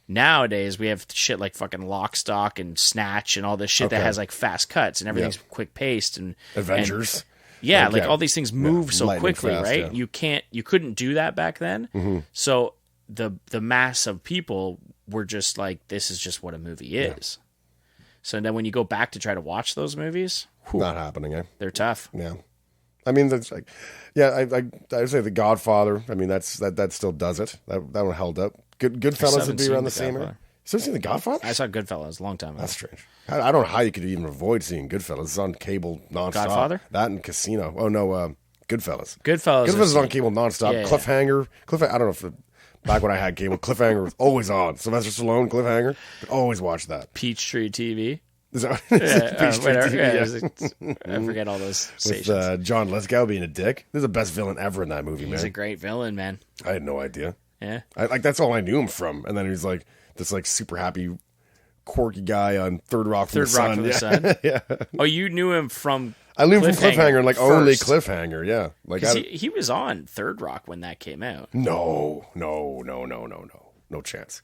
Nowadays, we have shit like fucking Lock, Stock, and Snatch and all this shit that has like fast cuts and everything's quick paced and Avengers. Like all these things move so quickly, fast, right? You couldn't do that back then. Mm-hmm. So the mass of people were just like, this is just what a movie is. So then when you go back to try to watch those movies, not happening, eh? They're tough. Yeah. I mean, that's like, I'd say The Godfather. I mean, that still does it. That one held up. Goodfellas would be around the same era. You still seen The Godfather? I saw Goodfellas a long time ago. That's strange. I don't know how you could even avoid seeing Goodfellas. It's on cable nonstop. Godfather? That and Casino. Oh no, Goodfellas. Goodfellas is on cable nonstop. Yeah, Cliffhanger. I don't know if back when I had cable, Cliffhanger was always on. Sylvester Stallone, Cliffhanger. But always watch that. Peachtree TV. Is that TV? I forget all those stations. With John Lithgow being a dick. This is the best villain ever in that movie, man. He's a great villain, man. I had no idea. Yeah. That's all I knew him from. And then he's like this like super happy, quirky guy on Third Rock from the Sun. Yeah. Oh, you knew him from I knew him from Cliffhanger and like first. Only Cliffhanger, yeah. Like he was on Third Rock when that came out. No chance.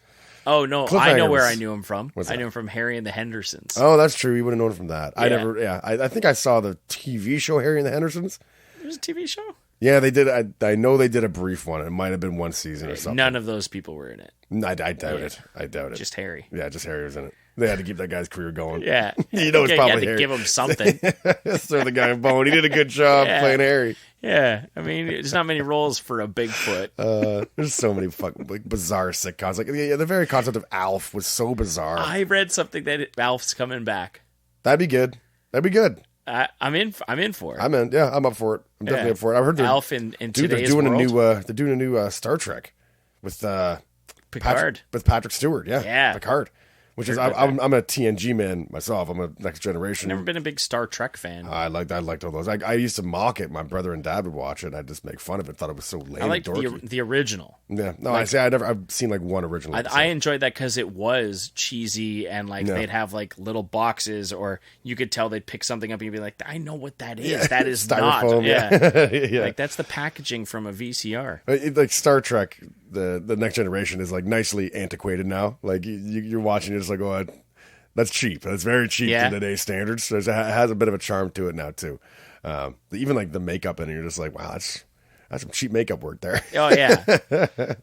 Oh no, I know where I knew him from. I knew him from Harry and the Hendersons. Oh, that's true. You would have known him from that. Yeah. I think I saw the TV show Harry and the Hendersons. It was a TV show? Yeah, they did. I know they did a brief one. It might have been one season or something. None of those people were in it. I doubt it. I doubt it. Just Harry. Yeah, just Harry was in it. They had to keep that guy's career going. Yeah. It's probably you had to Harry. give him something. Throw the guy a bone. He did a good job playing Harry. Yeah. I mean, there's not many roles for a Bigfoot. There's so many fucking bizarre sitcoms. Like the very concept of Alf was so bizarre. I read something that Alf's coming back. That'd be good. I'm in for it. I'm in. Yeah, I'm up for it. I'm definitely up for it. I've heard Alf in today's world. They're doing a new Star Trek with Picard. With Patrick Stewart. Yeah. Picard. Which is I'm a TNG man myself. I'm a Next Generation. Never been a big Star Trek fan. I liked all those. I used to mock it. My brother and dad would watch it. I'd just make fun of it. Thought it was so lame. I liked and dorky. the original. Yeah, no, I've seen like one original. I enjoyed that because it was cheesy and like they'd have like little boxes, or you could tell they'd pick something up and you'd be like, I know what that is. Yeah. That is Styrofoam, not. Yeah. Like that's the packaging from a VCR. Like Star Trek, the Next Generation is like nicely antiquated now. Like you're watching it, it's like, oh, that's cheap. That's very cheap to today's standards. So it has a bit of a charm to it now too. Even like the makeup in it, you're just like, wow, that's some cheap makeup work there. Oh yeah.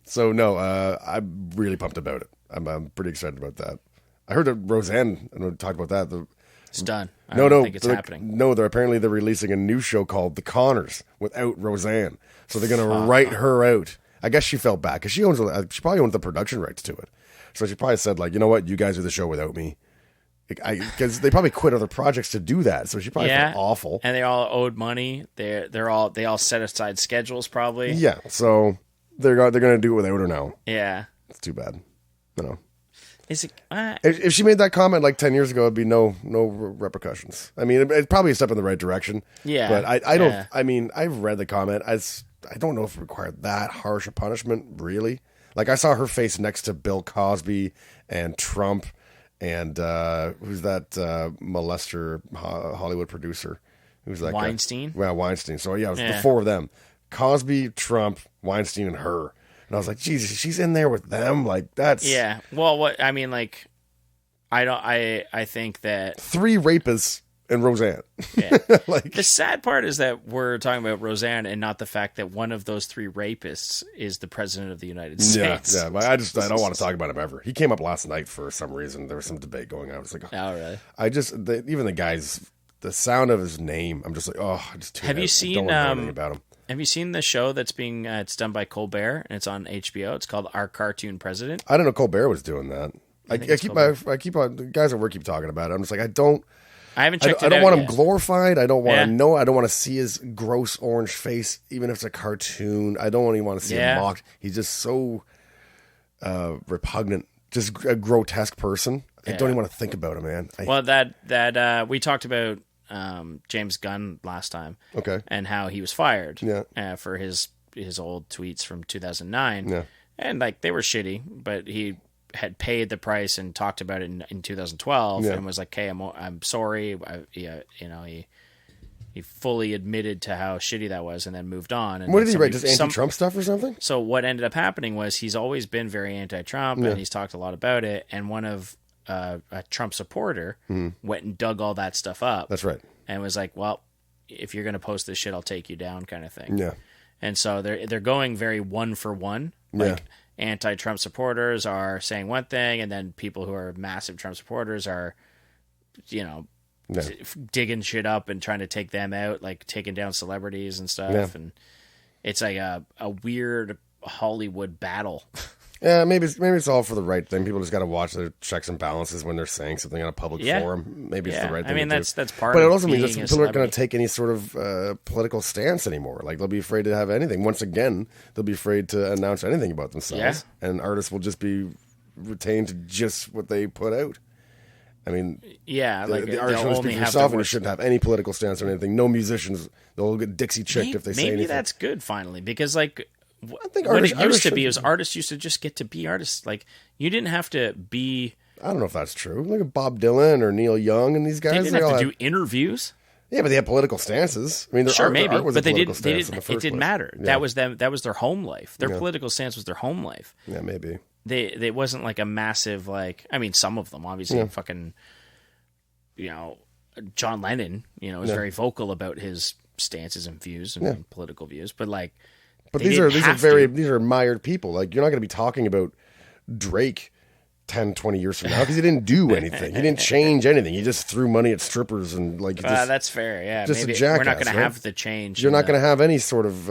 So no, I'm really pumped about it. I'm pretty excited about that. I heard that Roseanne, and we'll talk about that. It's done. I don't think it's happening. No, they're releasing a new show called The Connors without Roseanne. So they're going to write her out. I guess she felt bad because she probably owns the production rights to it. So she probably said, like, you know what, you guys do the show without me. Because they probably quit other projects to do that. So she probably felt awful. And they all owed money. They all set aside schedules probably. Yeah. So they're going to do it without her now. Yeah. It's too bad. No. Is it? If she made that comment like 10 years ago, it'd be no repercussions. I mean, it's probably a step in the right direction. Yeah. But I don't. Yeah. I mean, I've read the comment. I don't know if it required that harsh a punishment, really. Like, I saw her face next to Bill Cosby and Trump and who's that molester Hollywood producer? Who's that Weinstein? guy? Weinstein. So, yeah, it was the four of them. Cosby, Trump, Weinstein, and her. And I was like, Jesus, she's in there with them? Like, that's... Yeah. Well, what I mean, like, I think that... 3 rapists and Roseanne. Yeah. Like, the sad part is that we're talking about Roseanne and not the fact that one of those 3 rapists is the president of the United States. Yeah. I don't want to talk about him ever. He came up last night for some reason. There was some debate going on. I was like, oh really? Even the guys, the sound of his name, I'm just like, oh, I just have you seen don't know anything about him. Have you seen the show that's being it's done by Colbert and it's on HBO? It's called Our Cartoon President. I didn't know Colbert was doing that. I keep on the guys at work keep talking about it. I'm just like, I haven't checked it out. I don't want him glorified. I don't want to know. I don't want to see his gross orange face, even if it's a cartoon. I don't even want to see him mocked. He's just so repugnant, just a grotesque person. I don't even want to think about him, man. That we talked about James Gunn last time. Okay. And how he was fired for his old tweets from 2009. Yeah. And like they were shitty, but he had paid the price and talked about it in 2012 and was like, "Hey, I'm sorry." he fully admitted to how shitty that was, and then moved on. And what did he write? Just anti-Trump stuff or something? So what ended up happening was he's always been very anti-Trump, and he's talked a lot about it. And one of a Trump supporter went and dug all that stuff up. That's right. And was like, well, if you're going to post this shit, I'll take you down, kind of thing. Yeah. And so they're going very one for one. Like anti-Trump supporters are saying one thing, and then people who are massive Trump supporters are, digging shit up and trying to take them out, like taking down celebrities and stuff. Yeah. And it's like a weird Hollywood battle. Yeah, maybe it's all for the right thing. People just got to watch their checks and balances when they're saying something on a public forum. Maybe it's the right thing. I mean, that's part. But of it also being means that people aren't going to take any sort of political stance anymore. Like they'll be afraid to have anything. Once again, they'll be afraid to announce anything about themselves, and artists will just be retained to just what they put out. I mean, the artist will speak for yourself, and you shouldn't have any political stance or anything. No musicians, they'll get Dixie chicked if they say anything. Maybe that's good finally, because like. I think what it used to be was artists used to just get to be artists. Like you didn't have to be. I don't know if that's true. Look at Bob Dylan or Neil Young and these guys. They didn't have to do interviews. Yeah, but they had political stances. I mean, maybe, but they didn't. It didn't matter. Yeah. That was them. That was their home life. Their political stance was their home life. Yeah, maybe. They wasn't like a massive like. I mean, some of them obviously fucking. John Lennon, was very vocal about his stances and views and political views, but like. But these are mired people. Like you're not going to be talking about Drake 10, 20 years from now because he didn't do anything. He didn't change anything. He just threw money at strippers and like. That's fair. Yeah, just maybe a jackass, we're not going to have the change. You're not going to have any sort of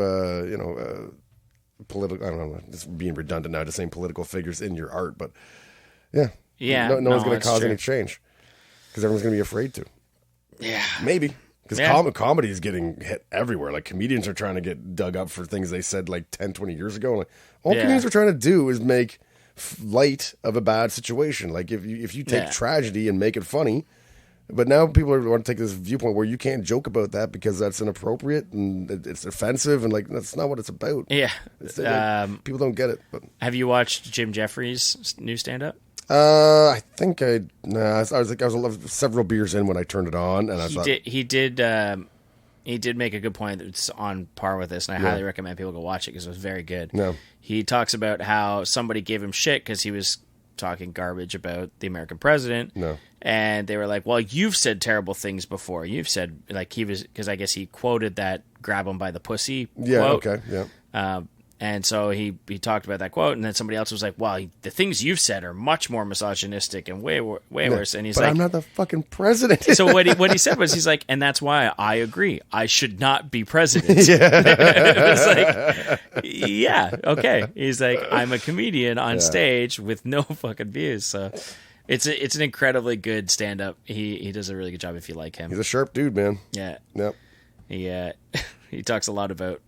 political. I don't know. Just being redundant now, just saying political figures in your art, but no one's going to cause any change because everyone's going to be afraid to. Yeah, maybe. Because comedy is getting hit everywhere. Like, comedians are trying to get dug up for things they said, like, 10, 20 years ago. Like, all comedians are trying to do is make light of a bad situation. Like, if you take tragedy and make it funny, but now people want to take this viewpoint where you can't joke about that because that's inappropriate and it's offensive, and, like, that's not what it's about. Yeah. People don't get it. But have you watched Jim Jeffries' new stand-up? I think I was several beers in when I turned it on, and he did make a good point that's on par with this, and I highly recommend people go watch it because it was very good. No. He talks about how somebody gave him shit because he was talking garbage about the American president. No. And they were like, well, you've said terrible things before. You've said, like, because I guess he quoted that grab him by the pussy quote. Okay, yeah. And so he talked about that quote, and then somebody else was like, "Well, the things you've said are much more misogynistic and way worse." And he's like, "I'm not the fucking president." So what he said was, he's like, "And that's why I agree. I should not be president." It's like, yeah, okay. He's like, "I'm a comedian on stage with no fucking views." So it's an incredibly good stand up. He does a really good job if you like him. He's a sharp dude, man. Yeah. Yep. He talks a lot about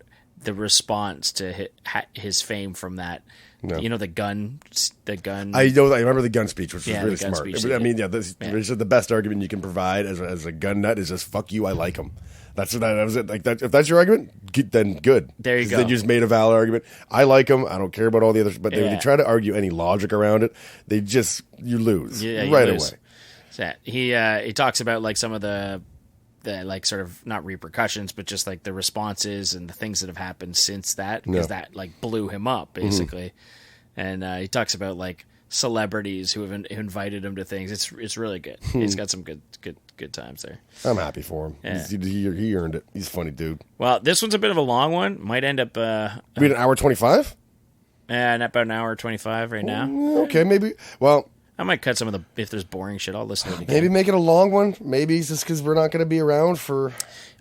the response to his fame from that, the gun. I know. I remember the gun speech, which was really smart. Speech, this is the best argument you can provide as a gun nut is just fuck you. I like him. That was it. Like that. If that's your argument, then good. There you go. Then you just made a valid argument. I like him. I don't care about all the others. But if you try to argue any logic around it, you lose right away. So, he talks about like some of the like sort of not repercussions, but just like the responses and the things that have happened since that, because that like blew him up basically. And he talks about like celebrities who have invited him to things. It's really good. He's got some good times there. I'm happy for him. Yeah. He earned it. He's a funny dude. Well, this one's a bit of a long one. Might end up an hour 25. And about an hour 25 right now. Okay, maybe. Well, I might cut some of if there's boring shit, I'll listen to it again. Maybe make it a long one. Maybe it's just because we're not going to be around for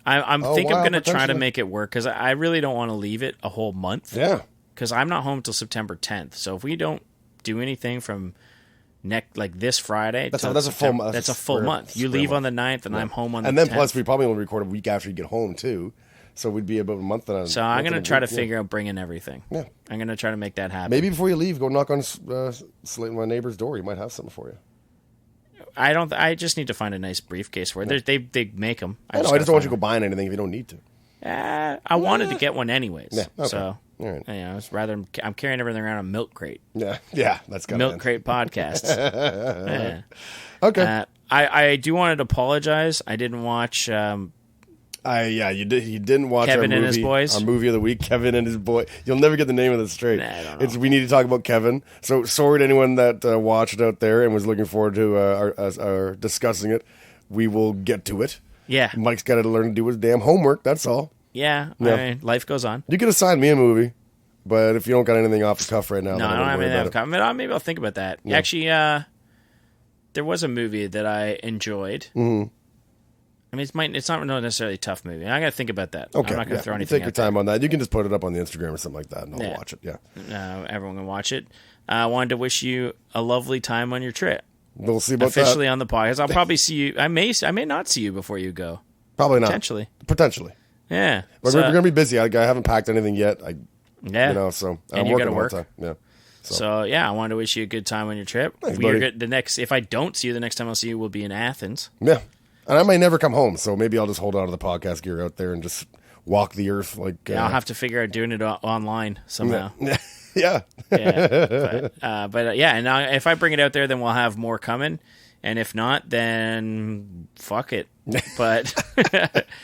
I'm going to try to make it work because I really don't want to leave it a whole month. Yeah. Because I'm not home till September 10th. So if we don't do anything from this Friday, that's a full month. That's a full month. You leave on the 9th, and I'm home on the 10th. And then plus we probably will record a week after you get home too. So we'd be about a month. So I'm going to try to figure out bringing everything. Yeah. I'm going to try to make that happen. Maybe before you leave, go knock on my neighbor's door. He might have something for you. I just need to find a nice briefcase for it. They make them. I just don't want you to go buying anything if you don't need to. I wanted to get one anyways. Yeah. Okay. So all right. It's rather I'm carrying everything around a milk crate. Yeah, that's good. Milk crate podcasts. Okay. I do want to apologize. I didn't watch You didn't watch Kevin our movie, and His Boys? Our movie of the week, Kevin and His Boy. You'll never get the name of this straight. Nah, I don't know. We need to talk about Kevin. So sorry to anyone that watched out there and was looking forward to our discussing it. We will get to it. Yeah. Mike's got to learn to do his damn homework. That's all. Yeah. I mean, life goes on. You could assign me a movie, but if you don't got anything off the cuff right now, No, then I don't have worry anything about off the cuff. Maybe I'll think about that. Yeah. Actually, there was a movie that I enjoyed. Mm-hmm. I mean, it's not necessarily a tough movie. I got to think about that. Okay, I'm not going to throw anything take your time on that. You can just put it up on the Instagram or something like that, and I'll watch it. Yeah, everyone can watch it. I wanted to wish you a lovely time on your trip. We'll see about Officially that. on the podcast. I'll probably see you. I may not see you before you go. Probably not. Potentially. Yeah. But we're going to be busy. I haven't packed anything yet. Yeah. So and I'm you working got to work. all the time. Yeah. So I wanted to wish you a good time on your trip. Thanks, buddy. If I don't see you, the next time I'll see you will be in Athens. Yeah. And I may never come home, so maybe I'll just hold on to the podcast gear out there and just walk the earth like. I'll have to figure out doing it online somehow. Yeah. But and now if I bring it out there, then we'll have more coming, and if not, then fuck it. But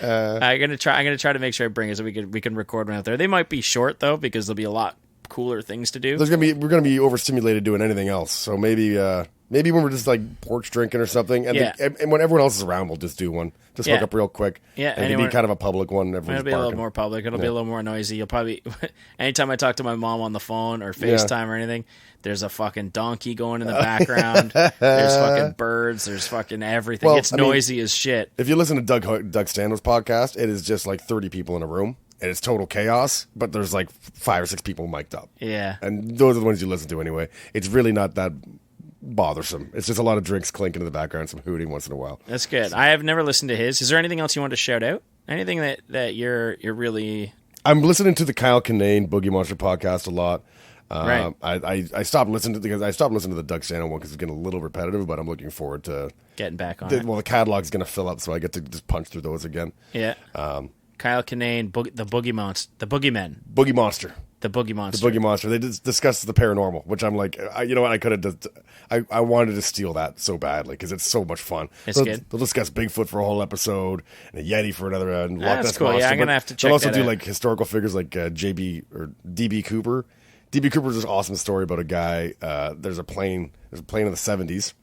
I'm gonna try to make sure I bring it so we can record one out there. They might be short though because there'll be a lot cooler things to do. We're gonna be overstimulated doing anything else, so maybe when we're just like porch drinking or something, and when everyone else is around, we'll just do one. Just hook up real quick. Yeah, and it'll be kind of a public one. It'll be a little more public. It'll be a little more noisy. You'll probably anytime I talk to my mom on the phone or FaceTime or anything, there's a fucking donkey going in the background. There's fucking birds. There's fucking everything. Well, it's noisy as shit. If you listen to Doug Stanhope's podcast, it is just like 30 people in a room. And it's total chaos, but there's like 5 or 6 people mic'd up. Yeah. And those are the ones you listen to anyway. It's really not that bothersome. It's just a lot of drinks clinking in the background, some hooting once in a while. That's good. I have never listened to his. Is there anything else you want to shout out? Anything that you're really... I'm listening to the Kyle Kinane Boogie Monster podcast a lot. Right. I stopped listening to the Doug Stanhope one because it's getting a little repetitive, but I'm looking forward to... Getting back on it. Well, the catalog's going to fill up, so I get to just punch through those again. Yeah. Kyle Kinane, the Boogie Monster, the Boogeyman. Boogie Monster. The Boogie Monster. The Boogie Monster. They discuss the paranormal, which I'm like, you know what? I could have. I wanted to steal that so badly because it's so much fun. It's good. They'll discuss Bigfoot for a whole episode and a Yeti for another. And that's cool. Monster. Yeah, I'm gonna have to check. They'll also do out. like historical figures like JB or DB Cooper. DB Cooper's this awesome story about a guy. There's a plane in the 70s,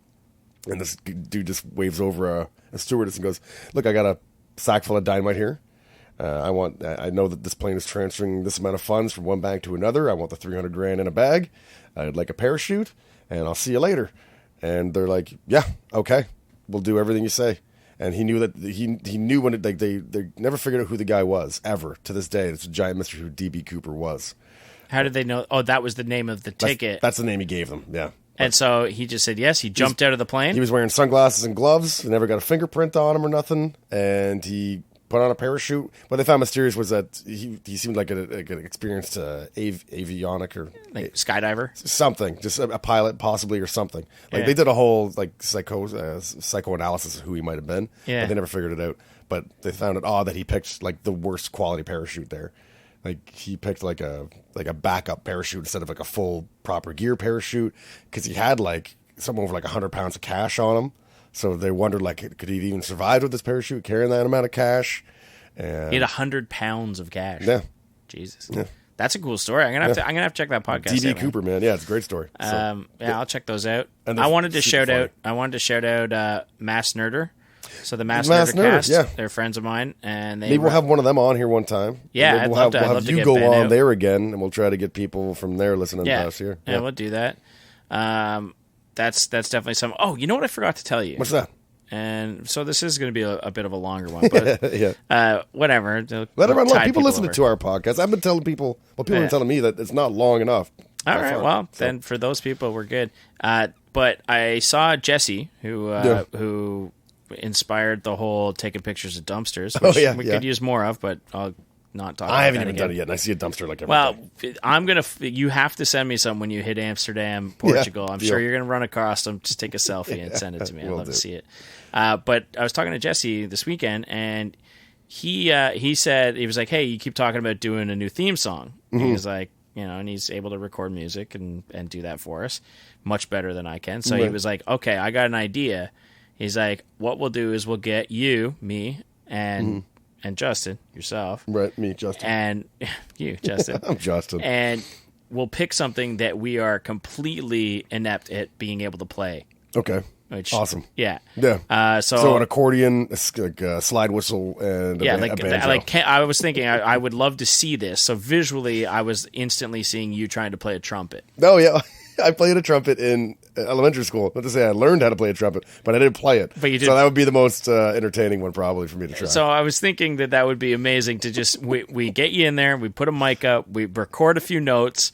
and this dude just waves over a stewardess and goes, "Look, I got a sack full of dynamite here. I know that this plane is transferring this amount of funds from one bank to another. I want the $300,000 in a bag. I'd like a parachute, and I'll see you later." And they're like, "Yeah, okay, we'll do everything you say." And he knew that he knew when they never figured out who the guy was ever to this day. It's a giant mystery who DB Cooper was. How did they know? Oh, that was the name of the ticket. That's the name he gave them. Yeah. And so he just said yes. He jumped out of the plane. He was wearing sunglasses and gloves. They never got a fingerprint on him or nothing. And he put on a parachute. What they found mysterious was that he seemed like an experienced avionic or like skydiver, something, just a pilot possibly or something. Like they did a whole like psychoanalysis of who he might have been, but they never figured it out. But they found it odd that he picked like the worst quality parachute there. Like he picked like a backup parachute instead of like a full proper gear parachute because he had like something over like 100 pounds of cash on him. So they wondered, like, could he even survive with this parachute carrying that amount of cash? And he had 100 pounds of cash. Yeah, Jesus, that's a cool story. I'm gonna have to check that podcast. DB Cooper, man, yeah, it's a great story. I'll check those out. I wanted to shout out Mass Nerder. So the Mass Nerder cast, they're friends of mine, and maybe we'll have one of them on here one time. Yeah, I'd love to you go on there again, and we'll try to get people from there listening to us here. Yeah, we'll do that. That's definitely some. Oh, you know what I forgot to tell you? What's that? And so this is going to be a bit of a longer one, but whatever. Let everyone know. People listen to our podcast. I've been telling people. Well, people have been telling me that it's not long enough. All right. Well, then for those people, we're good. But I saw Jesse, who inspired the whole taking pictures of dumpsters, which we could use more of, but I'll not talk about I haven't even done it yet, and I see a dumpster like every day. You have to send me some when you hit Amsterdam, Portugal. I'm sure you're going to run across them. Just take a selfie and send it to me. I'd love to see it. But I was talking to Jesse this weekend, and he said, he was like, "Hey, you keep talking about doing a new theme song." Mm-hmm. He was like, and he's able to record music and do that for us much better than I can. So he was like, "Okay, I got an idea." He's like, "What we'll do is we'll get you, me, and and Justin, yourself. Right, me, Justin. And you, Justin. I'm Justin. And we'll pick something that we are completely inept at being able to play. Okay. Which, awesome. Yeah. Yeah. So an accordion, like a slide whistle, and a banjo. I was thinking I would love to see this. So visually, I was instantly seeing you trying to play a trumpet. Oh, yeah. I played a trumpet in elementary school. Not to say I learned how to play a trumpet, but I didn't play it. But you did. So that would be the most entertaining one probably for me to try. So I was thinking that would be amazing to just, we get you in there, we put a mic up, we record a few notes.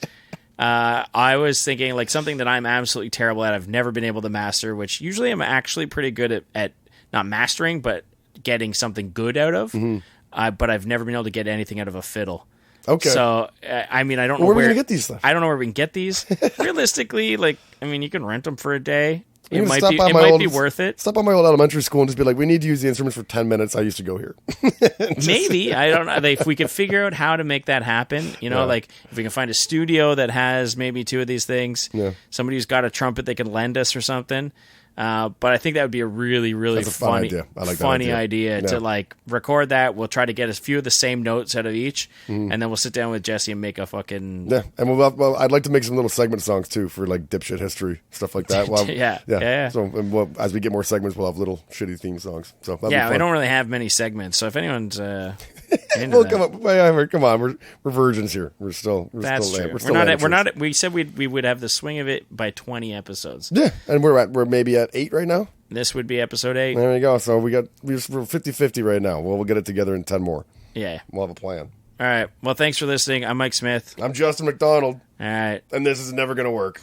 I was thinking like something that I'm absolutely terrible at. I've never been able to master, which usually I'm actually pretty good at not mastering, but getting something good out of. Mm-hmm. But I've never been able to get anything out of a fiddle. Okay. So, I mean, I don't know where we're going to get these stuff. I don't know where we can get these. Realistically, like, I mean, you can rent them for a day. It might be worth it. Stop by my old elementary school and just be like, we need to use the instruments for 10 minutes. I used to go here. Maybe. I don't know. Like, if we could figure out how to make that happen, like if we can find a studio that has maybe 2 of these things, somebody who's got a trumpet they can lend us or something. But I think that would be a really, really funny idea. I like funny idea to like record that. We'll try to get a few of the same notes out of each, and then we'll sit down with Jesse and make a fucking And I'd like to make some little segment songs too for like dipshit history stuff like that. Yeah. So as we get more segments, we'll have little shitty theme songs. So we don't really have many segments. So if anyone's come on, we're virgins here. We're still we're not. We said we would have the swing of it by 20 episodes. Yeah, and we're maybe at 8 right now. This would be episode 8. There you go. So we're 50-50 right now. We'll get it together in 10 more. Yeah, we'll have a plan. All right. Well, thanks for listening. I'm Mike Smith. I'm Justin McDonald. All right. And this is never going to work.